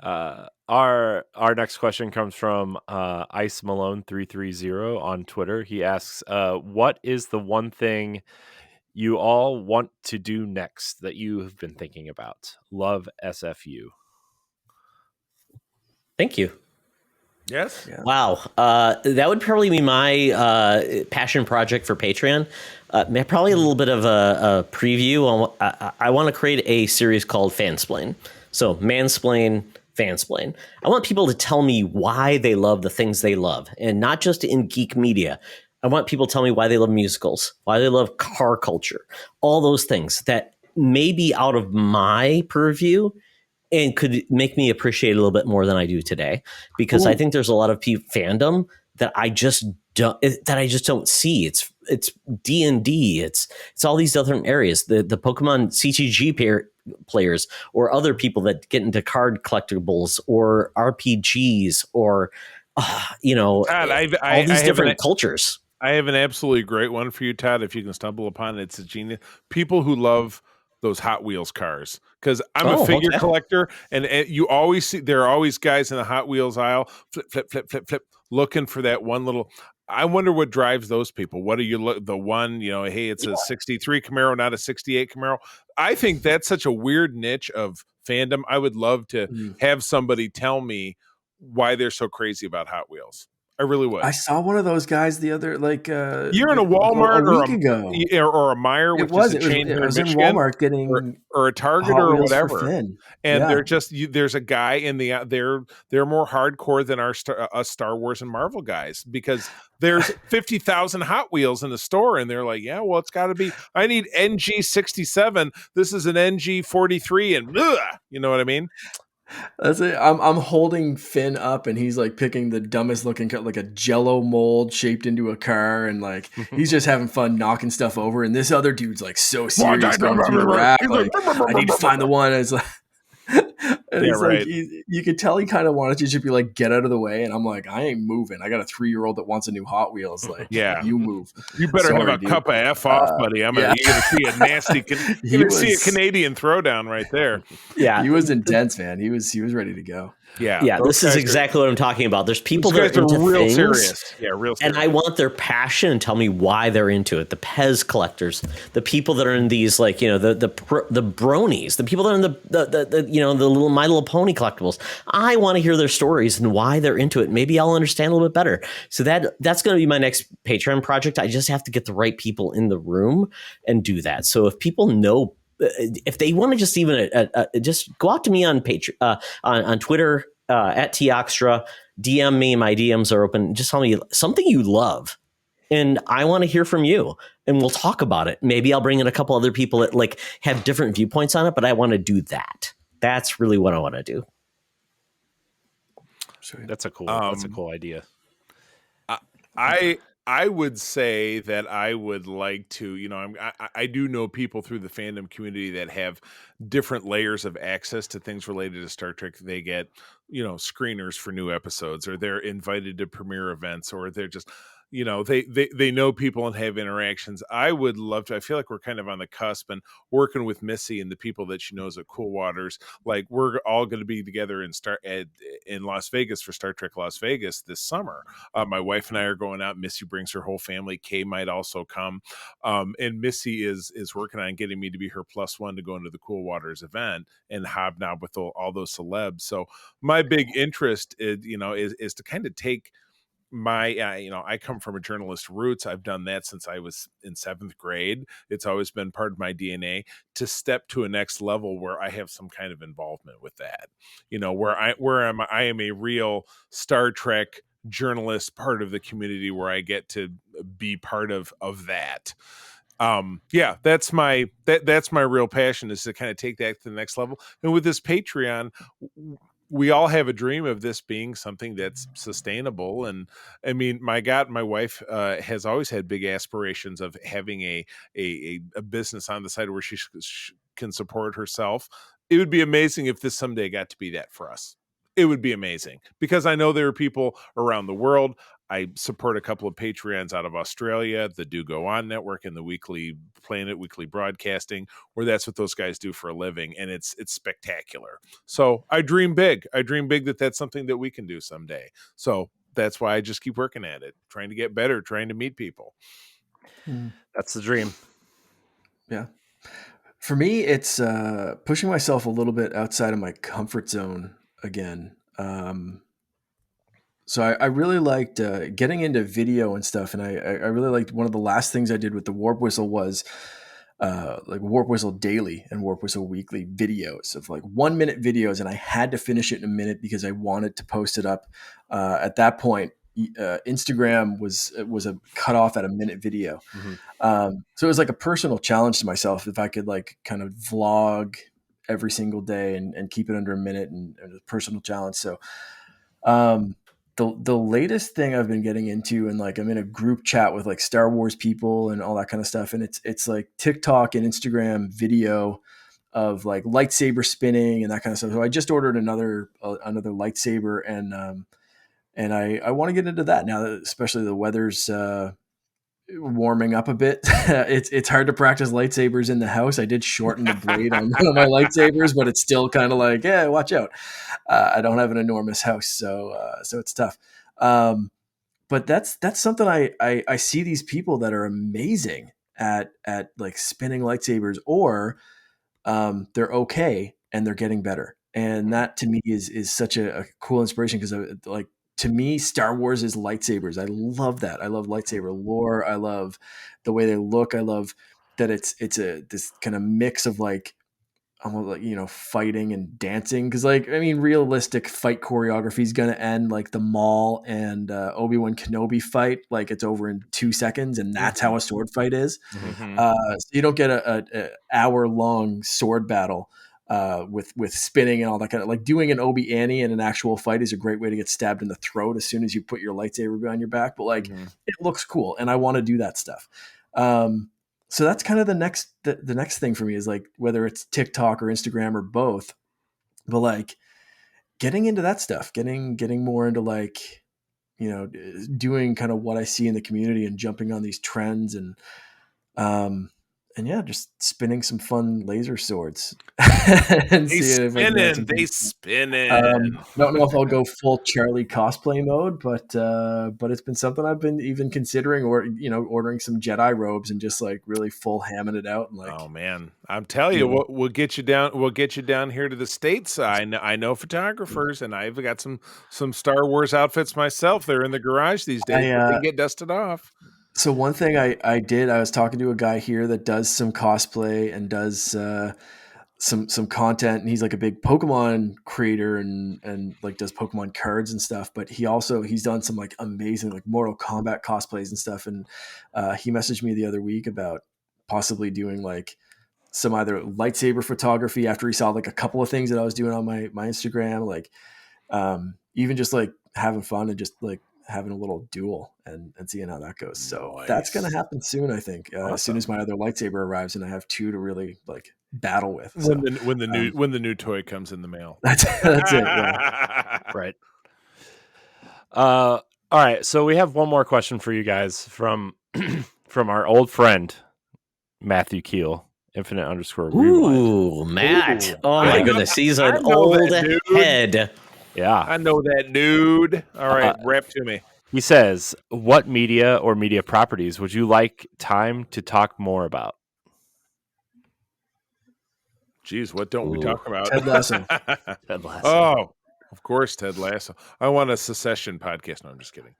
Our next question comes from Ice Malone 330 on Twitter. He asks, "What is the one thing you all want to do next that you have been thinking about? Love, SFU." Thank you. Yes. Yeah. Wow. That would probably be my passion project for Patreon. Probably a little bit of a preview. I want to create a series called Fansplain. So mansplain, fansplain. I want people to tell me why they love the things they love, and not just in geek media. I want people to tell me why they love musicals, why they love car culture, all those things that may be out of my purview and could make me appreciate it a little bit more than I do today, because I think there's a lot of fandom that I just don't see. It's D&D. It's all these different areas. The Pokemon CCG players, or other people that get into card collectibles or RPGs, or Todd, all these different cultures. I have an absolutely great one for you, Todd. If you can stumble upon it, it's a genius. People who love those Hot Wheels cars, because I'm a figure collector, and you always see there are always guys in the Hot Wheels aisle flip looking for that one little. I wonder what drives those people. What are you the one, hey, it's a 63 Camaro, not a 68 Camaro. I think that's such a weird niche of fandom. I would love to have somebody tell me why they're so crazy about Hot Wheels. I really would. I saw one of those guys the other you're in a Walmart a week ago, or a Meijer, which is a chain here in Michigan, in Walmart getting or a Target or whatever. And they're just there's a guy in they're more hardcore than us Star Wars and Marvel guys, because there's 50,000 Hot Wheels in the store, and they're like, it's got to be. I need NG67. This is an NG43, and you know what I mean. That's it. I'm holding Finn up, and he's like picking the dumbest looking car, like a Jello mold shaped into a car, and like he's just having fun knocking stuff over. And this other dude's like so serious going through the rack. Like, I need to find the one. And it's like, And Yeah, he's like, right. you could tell he kind of wanted you to be like, get out of the way. And I'm like, I ain't moving. I got a 3-year-old that wants a new Hot Wheels. Like, Yeah. you move. You better have Sorry, a dude. cup of F off, buddy. You're gonna see a nasty. He You're gonna see a was Canadian throwdown right there. Yeah. he was intense, man. He was ready to go. Yeah, those this is guys exactly what I'm talking about. There's people those that are guys into real things, serious. Yeah, real serious. and I want their passion and tell me why they're into it. The Pez collectors, the people that are in these, like, you know, the bronies, the people that are in the you know, the little My Little Pony collectibles. I want to hear their stories and why they're into it. Maybe I'll understand a little bit better. So that's going to be my next Patreon project. I just have to get the right people in the room and do that. So if people know, if they want to just even just go out to me on Patreon, on Twitter, at Oxtra, DM me. My DMs are open. Just tell me something you love, and I want to hear from you, and we'll talk about it. Maybe I'll bring in a couple other people that like have different viewpoints on it, but I want to do that. That's really what I want to do. That's a cool idea. I would say that I would like to, you know, I do know people through the fandom community that have different layers of access to things related to Star Trek. They get, you know, screeners for new episodes, or they're invited to premiere events, or they're just, you know, they know people and have interactions. I would love to. I feel like we're kind of on the cusp, and working with Missy and the people that she knows at Cool Waters, like we're all going to be together in Las Vegas for Star Trek Las Vegas this summer. My wife and I are going out. Missy brings her whole family. Kay might also come, and Missy is working on getting me to be her +1 to go into the Cool Waters event and hobnob with all those celebs. So my big interest, is to kind of take my I come from a journalist roots. I've done that since I was in 7th grade. It's always been part of my DNA to step to a next level where I have some kind of involvement with that, you know, where I am a real Star Trek journalist, part of the community, where I get to be part of that. That's my real passion, is to kind of take that to the next level. And with this Patreon, we all have a dream of this being something that's sustainable. And I mean, my wife has always had big aspirations of having a business on the side where she can support herself. It would be amazing if this someday got to be that for us. It would be amazing, because I know there are people around the world. I support a couple of Patreons out of Australia, the Do Go On Network and the Weekly Broadcasting, where that's what those guys do for a living, and it's spectacular. So I dream big. I dream big that that's something that we can do someday. So that's why I just keep working at it, trying to get better, trying to meet people. That's the dream. Yeah. For me, it's pushing myself a little bit outside of my comfort zone again. So I really liked getting into video and stuff, and I really liked, one of the last things I did with the Warp Whistle was like Warp Whistle Daily and Warp Whistle Weekly videos of like 1-minute videos, and I had to finish it in a minute because I wanted to post it up. At that point, Instagram was a cutoff at a minute video. So it was like a personal challenge to myself if I could like kind of vlog every single day and keep it under a minute, and a personal challenge. So the latest thing I've been getting into, and like I'm in a group chat with like Star Wars people and all that kind of stuff, and it's like TikTok and Instagram video of like lightsaber spinning and that kind of stuff. So I just ordered another lightsaber, and I want to get into that now, that especially the weather's warming up a bit. It's hard to practice lightsabers in the house. I did shorten the blade on one of my lightsabers, but it's still kind of like, yeah, watch out. I don't have an enormous house, so it's tough. But that's something I see these people that are amazing at like spinning lightsabers, or they're okay and they're getting better. And that to me is such a cool inspiration, because like, to me, Star Wars is lightsabers. I love that. I love lightsaber lore. I love the way they look. I love that it's this kind of mix of like, almost like, you know, fighting and dancing. Cause like, I mean, realistic fight choreography is going to end like the Maul and Obi-Wan Kenobi fight. Like it's over in 2 seconds, and that's how a sword fight is. So you don't get a hour-long sword battle with spinning and all that kind of, like, doing an Obi Annie in an actual fight is a great way to get stabbed in the throat as soon as you put your lightsaber behind your back. But like, it looks cool, and I want to do that stuff. So that's kind of the next thing for me, is like, whether it's TikTok or Instagram or both, but like getting into that stuff, getting more into like, doing kind of what I see in the community and jumping on these trends um, and yeah, just spinning some fun laser swords and They seeing if I can have some spinning. They fun. spinning. Don't know if I'll go full Charlie cosplay mode, but it's been something I've been even considering, or ordering some Jedi robes and just like really full hamming it out and like. Oh man, I'm telling you, we'll get you down. We'll get you down here to the States. I know photographers, and I've got some Star Wars outfits myself. They're in the garage these days, but they get dusted off. So one thing I did, I was talking to a guy here that does some cosplay and does some content, and he's like a big Pokemon creator and like does Pokemon cards and stuff. But he's done some like amazing like Mortal Kombat cosplays and stuff. And he messaged me the other week about possibly doing like some either lightsaber photography after he saw like a couple of things that I was doing on my Instagram, like even just like having fun and just like having a little duel and seeing how that goes. So that's going to happen soon, I think, as soon as my other lightsaber arrives and I have two to really like battle with. When the new toy comes in the mail. That's it. Yeah. Right. All right. So we have one more question for you guys from our old friend Matthew Keel, Infinite_Rewind. Ooh, Matt. Ooh. Oh my goodness. He's an old head. Yeah. I know that dude. All right, rap to me. He says, what media or media properties would you like time to talk more about? Geez, what don't we talk about? Ted Lasso. Ted Lasso. Oh, of course, Ted Lasso. I want a secession podcast. No, I'm just kidding.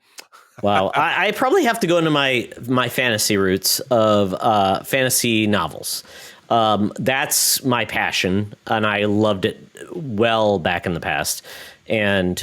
Wow. I probably have to go into my fantasy roots of fantasy novels. That's my passion, and I loved it well back in the past. And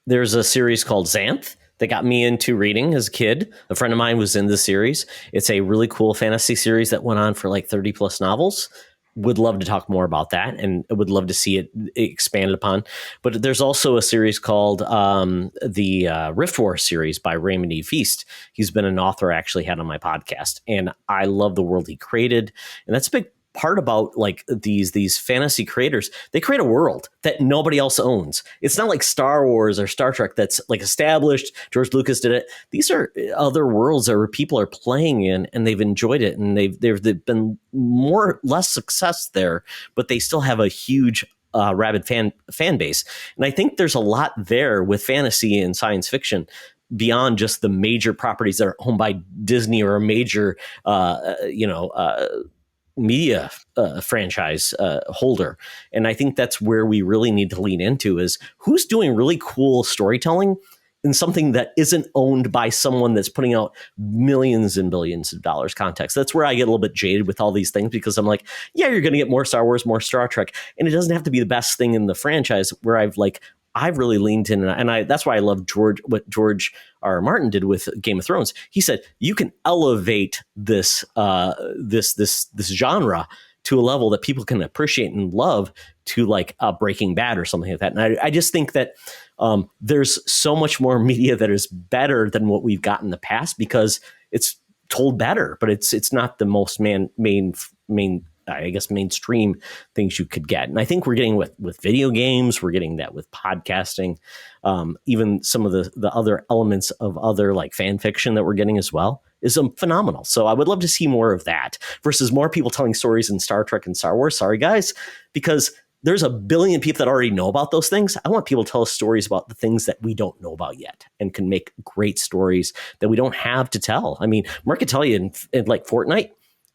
there's a series called Xanth that got me into reading as a kid. A friend of mine was in the series. It's a really cool fantasy series that went on for like 30 plus novels. Would love to talk more about that, and would love to see it expanded upon. But there's also a series called the Rift War series by Raymond E. Feast. He's been an author I actually had on my podcast, and I love the world he created. And that's a big part about like these fantasy creators. They create a world that nobody else owns. It's not like Star Wars or Star Trek that's like established. George Lucas did it. These are other worlds that where people are playing in and they've enjoyed it, and they've been more or less success there, but they still have a huge rabid fan base. And I think there's a lot there with fantasy and science fiction beyond just the major properties that are owned by Disney or a major media franchise holder. And I think that's where we really need to lean into is who's doing really cool storytelling in something that isn't owned by someone that's putting out millions and billions of dollars context. That's where I get a little bit jaded with all these things, because I'm like, yeah, you're going to get more Star Wars, more Star Trek, and it doesn't have to be the best thing in the franchise. Where I've really leaned in, and that's why I love what George R. R. Martin did with Game of Thrones. He said you can elevate this genre to a level that people can appreciate and love, to like Breaking Bad or something like that. And I just think that there's so much more media that is better than what we've got in the past, because it's told better, but it's not the most main I guess mainstream things you could get. And I think we're getting with video games, we're getting that with podcasting, even some of the other elements of other like fan fiction that we're getting as well is phenomenal. So I would love to see more of that versus more people telling stories in Star Trek and Star Wars. Sorry, guys, because there's a billion people that already know about those things. I want people to tell us stories about the things that we don't know about yet and can make great stories that we don't have to tell. I mean, Mark could tell you in like Fortnite,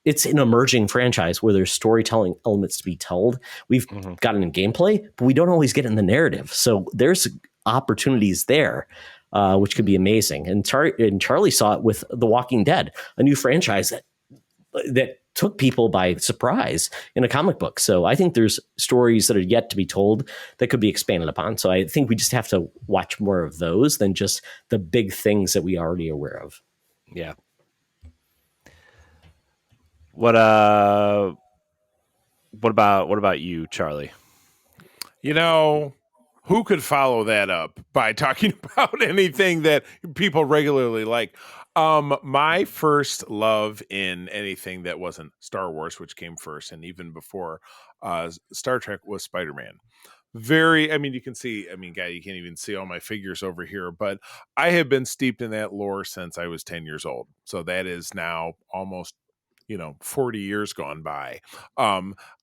it's an emerging franchise where there's storytelling elements to be told. We've gotten in gameplay, but we don't always get in the narrative. So there's opportunities there, which could be amazing. And Charlie saw it with The Walking Dead, a new franchise that took people by surprise in a comic book. So I think there's stories that are yet to be told that could be expanded upon. So I think we just have to watch more of those than just the big things that we are already aware of. Yeah. What about you, Charlie? You know, who could follow that up by talking about anything that people regularly like? My first love in anything that wasn't Star Wars, which came first, and even before Star Trek, was Spider-Man. You can see, guy, you can't even see all my figures over here, but I have been steeped in that lore since I was 10 years old. So that is now almost, 40 years gone by.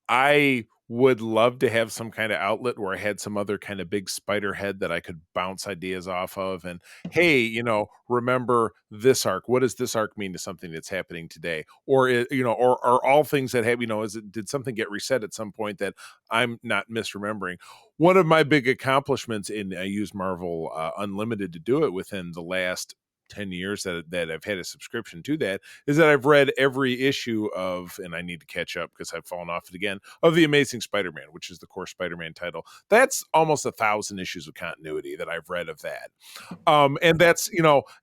I would love to have some kind of outlet where I had some other kind of big spider head that I could bounce ideas off of. And hey, remember this arc? What does this arc mean to something that's happening today? Or, or all things that have, did something get reset at some point that I'm not misremembering? One of my big accomplishments I use Marvel Unlimited to do it within the last 10 years that I've had a subscription to that, is that I've read every issue of, and I need to catch up because I've fallen off it again, of The Amazing Spider-Man, which is the core Spider-Man title. That's almost 1,000 issues of continuity that I've read of that. And that's,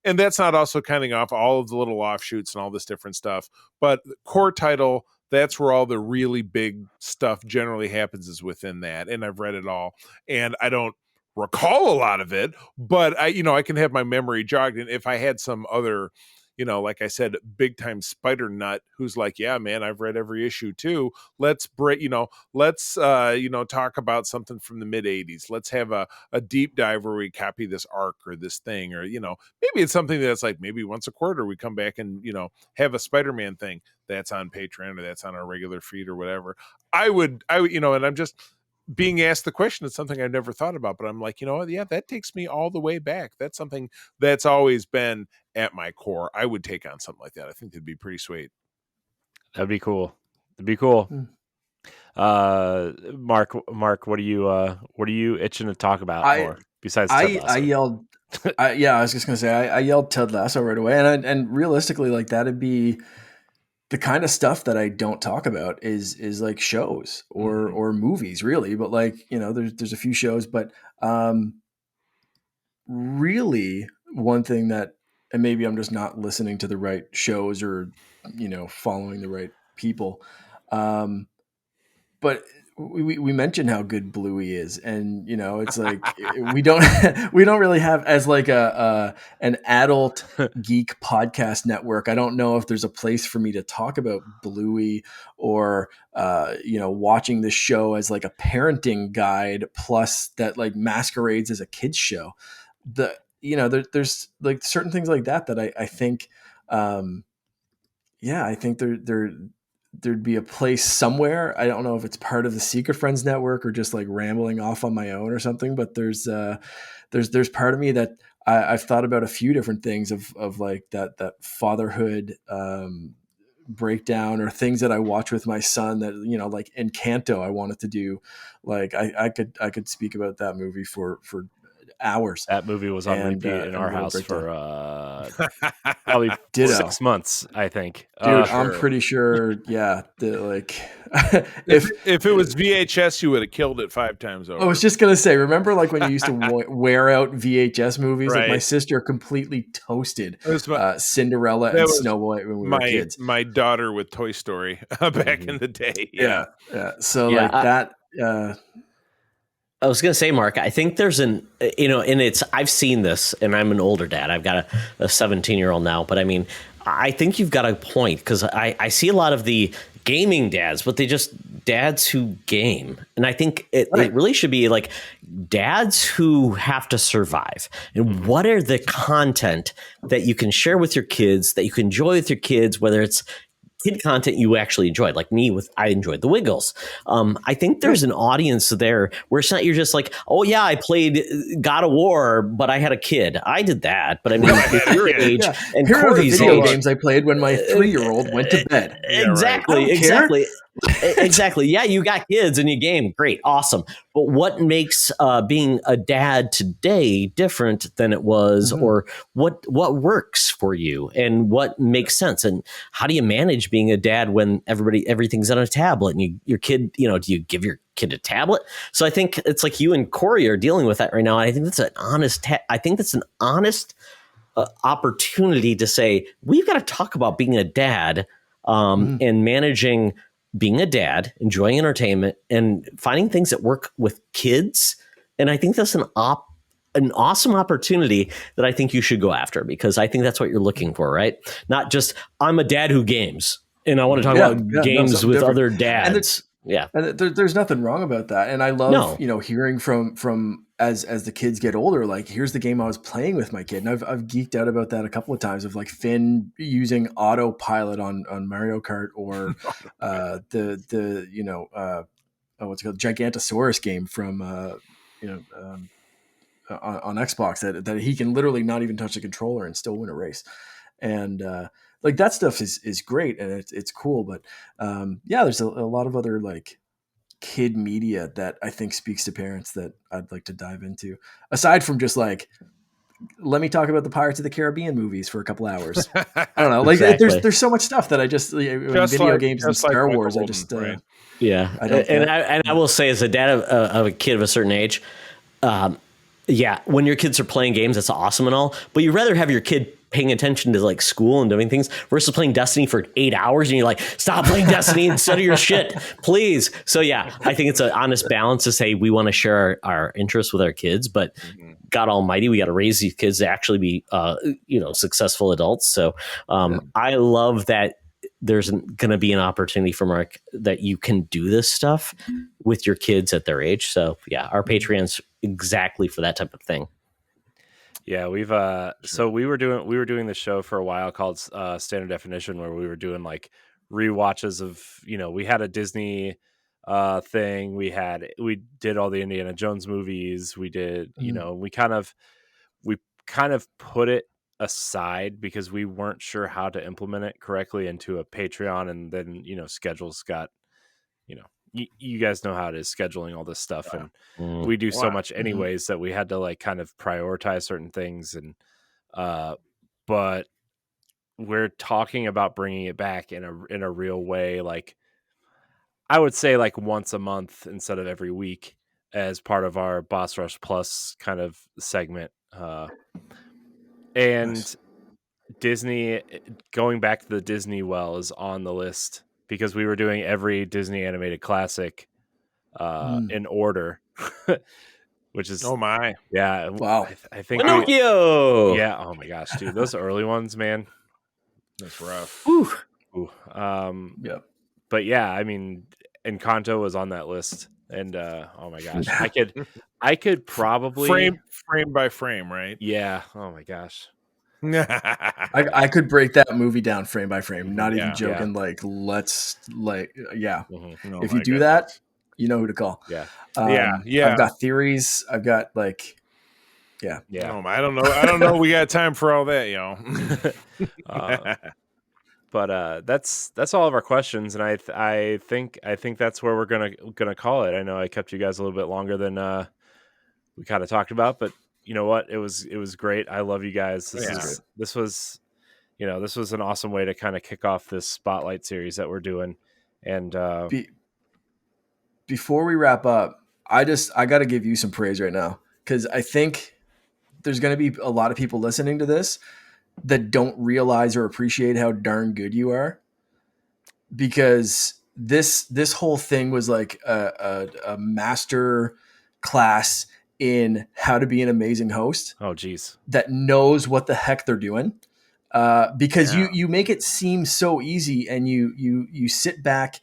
and that's not also counting off all of the little offshoots and all this different stuff, but the core title, that's where all the really big stuff generally happens, is within that. And I've read it all, and I don't recall a lot of it, but I can have my memory jogged. And if I had some other, like I said, big time spider nut who's like, yeah, man, I've read every issue too. Let's talk about something from the mid 80s. Let's have a deep dive where we copy this arc or this thing, or, maybe it's something that's like, maybe once a quarter we come back and, have a Spider-Man thing that's on Patreon or that's on our regular feed or whatever. I would, and I'm just being asked the question. It's something I've never thought about, but I'm like, yeah, that takes me all the way back. That's something that's always been at my core. I would take on something like that. I think that'd be pretty sweet. That'd be cool. Mark, what are you itching to talk about more besides Ted Lasso? I yelled. I was just gonna say I yelled Ted Lasso right away, and realistically, like, that'd be the kind of stuff that I don't talk about is like shows or movies, really. But like, there's a few shows, but really one thing that, and maybe I'm just not listening to the right shows or, following the right people. But we mentioned how good Bluey is, and it's like we don't really have, as like an adult geek podcast network. I don't know if there's a place for me to talk about Bluey or watching this show as like a parenting guide, plus that like masquerades as a kids show. There's like certain things like that I think I think there'd be a place somewhere. I don't know if it's part of the Secret Friends network or just like rambling off on my own or something, but there's part of me that I've thought about a few different things of like that fatherhood breakdown, or things that I watch with my son that, like Encanto, I wanted to do. Like I could speak about that movie for hours. That movie was on repeat in our house for probably 6 months, I think. Dude, I'm pretty sure. Yeah, if it was VHS, you would have killed it 5 times over. I was just gonna say, remember like when you used to wear out VHS movies? Right. Like my sister completely toasted Cinderella and Snow White when we were kids. My daughter with Toy Story back in the day. Yeah. So like that. I was going to say, Mark, I think there's and I've seen this, and I'm an older dad. I've got a 17-year-old now, but I mean, I think you've got a point, because I see a lot of the gaming dads, but they just dads who game. And I think it really should be like dads who have to survive. And what are the content that you can share with your kids, that you can enjoy with your kids, whether it's kid content you actually enjoyed, like me I enjoyed the Wiggles. I think there's an audience there where it's not, you're just like, oh yeah, I played God of War, but I had a kid. I did that, but I mean, at your age and here are the Corey's video age, games I played when my 3-year-old went to bed. Exactly. Exactly. Yeah, you got kids and you game. Great. Awesome. But what makes being a dad today different than it was, or what works for you and what makes sense? And how do you manage being a dad when everything's on a tablet and your kid, do you give your kid a tablet? So I think it's like you and Corey are dealing with that right now. And I think that's an honest opportunity to say, we've got to talk about being a dad and managing being a dad, enjoying entertainment, and finding things that work with kids And I think that's an awesome opportunity that I think you should go after, because I think that's what you're looking for, right? Not just, I'm a dad who games and I want to talk about games with other dads. And there's nothing wrong about that. And I love, hearing from as the kids get older, like, here's the game I was playing with my kid. And I've geeked out about that a couple of times, of like Finn using autopilot on Mario Kart, or what's it called, Gigantosaurus game from on Xbox, that he can literally not even touch the controller and still win a race. And like, that stuff is great, and it's cool. But there's a lot of other like kid media that I think speaks to parents that I'd like to dive into, aside from just like, let me talk about the Pirates of the Caribbean movies for a couple hours. I don't know. Like, Exactly. there's so much stuff that I just video games and Star Wars. Golden, I just right? I will say, as a dad of a kid of a certain age, when your kids are playing games, that's awesome and all, but you'd rather have your kid paying attention to like school and doing things versus playing Destiny for 8 hours, and you're like, stop playing Destiny and study your shit, please. So I think it's an honest balance to say we want to share our interests with our kids, but God almighty, we got to raise these kids to actually be successful adults. So I love that there's going to be an opportunity for Mark that you can do this stuff with your kids at their age. So our Patreon's exactly for that type of thing. Yeah, we've so we were doing this show for a while called Standard Definition, where we were doing like rewatches of, we had a Disney thing, we did all the Indiana Jones movies, we did, we kind of put it aside because we weren't sure how to implement it correctly into a Patreon, and then schedules got, you guys know how it is, scheduling all this stuff, and we do so much anyways that we had to like kind of prioritize certain things, and but we're talking about bringing it back in a real way, like I would say like once a month instead of every week, as part of our Boss Rush Plus kind of segment. And nice. Disney, going back to the Disney well, is on the list because we were doing every Disney animated classic in order, which is wow. I think Pinocchio. Oh my gosh, dude, those early ones, man, that's rough. Ooh. Yeah, but I mean, Encanto was on that list, and oh my gosh, I could probably frame by frame, right? Yeah. Oh my gosh. I could break that movie down frame by frame. Not even joking. Like, let's Mm-hmm. If you do that, you know who to call. Yeah. I've got theories. I've got like, I don't know. We got time for all that, But that's all of our questions, and I think that's where we're gonna call it. I know I kept you guys a little bit longer than we kind of talked about, but you know what? It was great. I love you guys. This was an awesome way to kind of kick off this spotlight series that we're doing. And before we wrap up, I got to give you some praise right now, because I think there's going to be a lot of people listening to this that don't realize or appreciate how darn good you are, because this whole thing was like a master class in how to be an amazing host. Oh, geez. That knows what the heck they're doing. Because you make it seem so easy, and you sit back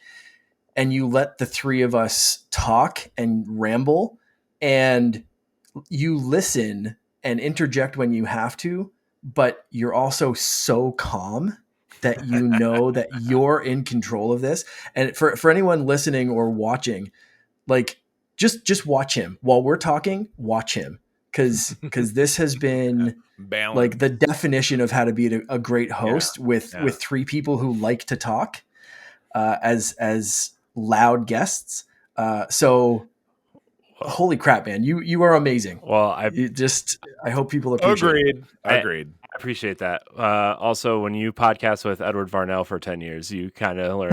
and you let the three of us talk and ramble, and you listen and interject when you have to, but you're also so calm that you know that you're in control of this. And for anyone listening or watching, like, just watch him while we're talking. Watch him, because this has been like the definition of how to be a great host with three people who like to talk as loud guests. So holy crap, man, you are amazing. Well, I hope people appreciate it. Agreed. I appreciate that. Also, when you podcast with Edward Varnell for 10 years, you kind of learn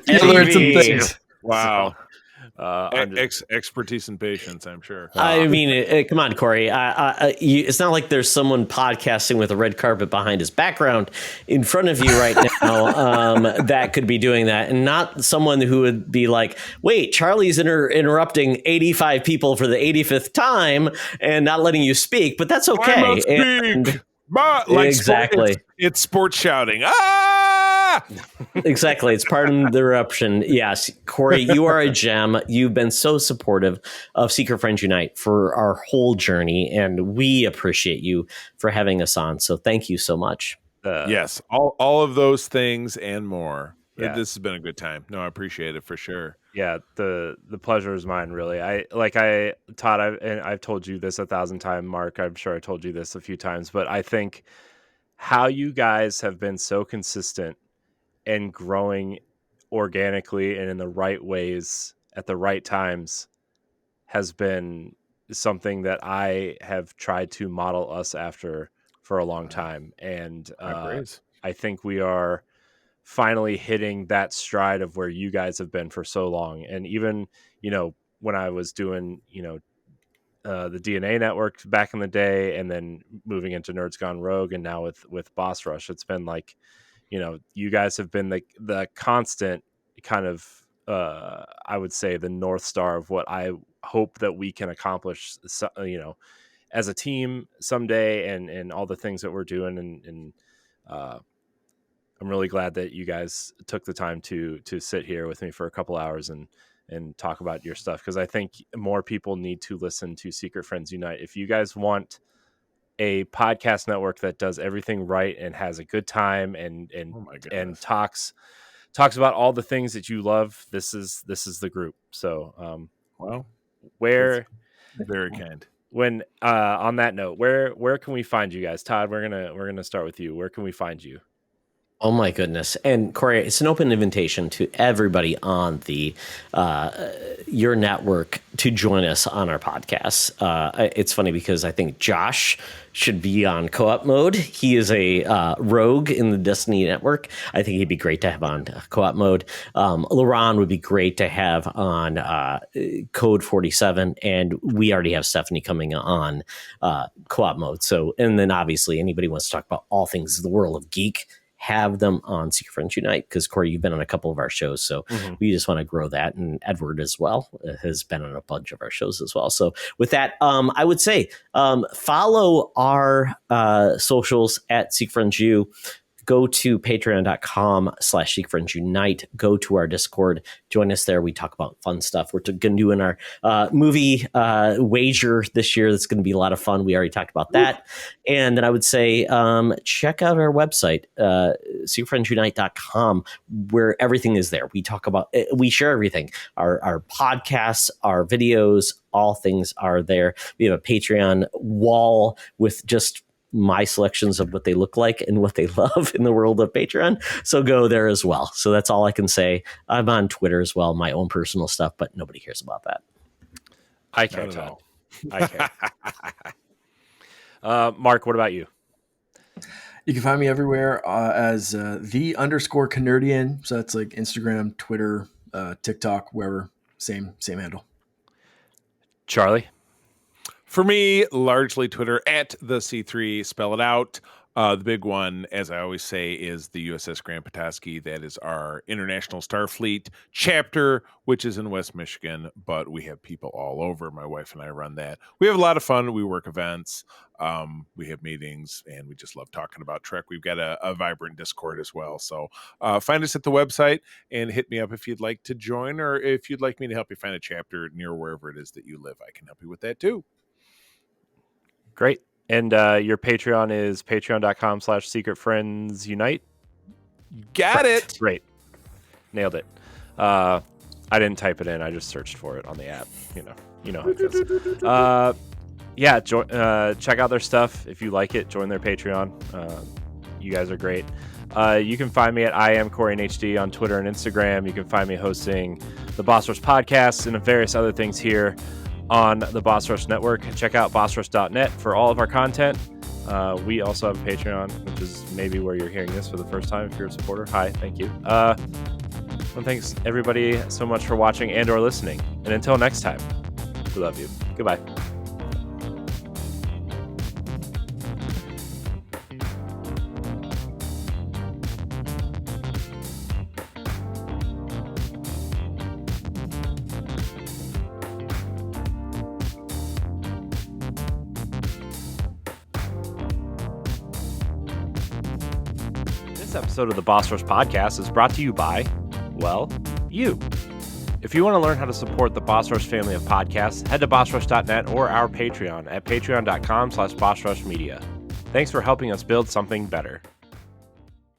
you learn some things. Wow. Expertise and patience, I'm sure. I mean, come on, Corey. It's not like there's someone podcasting with a red carpet behind his background in front of you right now that could be doing that, and not someone who would be like, wait, Charlie's interrupting 85 people for the 85th time and not letting you speak, but that's okay. I must speak. But like exactly. It's sports shouting. Exactly. It's pardon the interruption. Yes, Corey, you are a gem. You've been so supportive of Secret Friends Unite for our whole journey, and we appreciate you for having us on. So thank you so much. Yes, all of those things and more. Yeah. This has been a good time. No, I appreciate it for sure. Yeah, the pleasure is mine, really. Todd, I've told you this 1,000 times, Mark. I'm sure I told you this a few times, but I think how you guys have been so consistent and growing organically and in the right ways at the right times has been something that I have tried to model us after for a long time. And I think we are finally hitting that stride of where you guys have been for so long. And even, when I was doing, the DNA Network back in the day, and then moving into Nerds Gone Rogue, and now with Boss Rush, it's been like, you guys have been the constant kind of, I would say, the North Star of what I hope that we can accomplish, as a team someday, and all the things that we're doing. And I'm really glad that you guys took the time to sit here with me for a couple hours and talk about your stuff, because I think more people need to listen to Secret Friends Unite. If you guys want a podcast network that does everything right and has a good time and talks about all the things that you love, this is the group. So where very kind. When on that note, where can we find you guys? Todd, we're gonna start with you. Where can we find you? Oh my goodness. And Corey, it's an open invitation to everybody on the your network to join us on our podcast. It's funny because I think Josh should be on co-op mode. He is a rogue in the Destiny network. I think he'd be great to have on co-op mode. LaRon would be great to have on Code 47. And we already have Stephanie coming on co-op mode. So, and then obviously anybody wants to talk about all things the world of geek, have them on Secret Friends Unite, because Corey, you've been on a couple of our shows, so we just want to grow that. And Edward as well has been on a bunch of our shows as well. So with that, I would say follow our socials at Secret Friends U. Go to patreon.com/SeekFriendsUnite. Go to our Discord. Join us there. We talk about fun stuff. We're going to do in our movie wager this year. That's going to be a lot of fun. We already talked about that. And then I would say check out our website, SeekFriendsUnite.com, where everything is there. We talk about, we share everything. Our podcasts, our videos, all things are there. We have a Patreon wall with just my selections of what they look like and what they love in the world of Patreon. So go there as well. So that's all I can say. I'm on Twitter as well, my own personal stuff, but nobody cares about that. I can't tell. I can't. Mark, what about you? You can find me everywhere as _Canardian. So that's like Instagram, Twitter, TikTok, wherever. Same handle. Charlie? For me, largely Twitter at the C3, spell it out. The big one, as I always say, is the USS Grand Petoskey. That is our International Starfleet chapter, which is in West Michigan, but we have people all over. My wife and I run that. We have a lot of fun. We work events. We have meetings, and we just love talking about Trek. We've got a vibrant Discord as well. So find us at the website and hit me up if you'd like to join, or if you'd like me to help you find a chapter near wherever it is that you live. I can help you with that too. Great. And your Patreon is patreon.com/SecretFriendsUnite. Got it. Great. Nailed it. I didn't type it in. I just searched for it on the app. You know how it goes. Check out their stuff. If you like it, join their Patreon. You guys are great. You can find me at IamCoreyNHD on Twitter and Instagram. You can find me hosting the Boss Rush podcast and various other things here on the Boss Rush Network. Check out bossrush.net for all of our content. We also have a Patreon, which is maybe where you're hearing this for the first time if you're a supporter. Hi, thank you. Well, thanks everybody so much for watching and or listening. And until next time, we love you. Goodbye. This episode of the Boss Rush Podcast is brought to you by, well, you. If you want to learn how to support the Boss Rush family of podcasts, head to bossrush.net or our Patreon at patreon.com/bossrushmedia. Thanks for helping us build something better.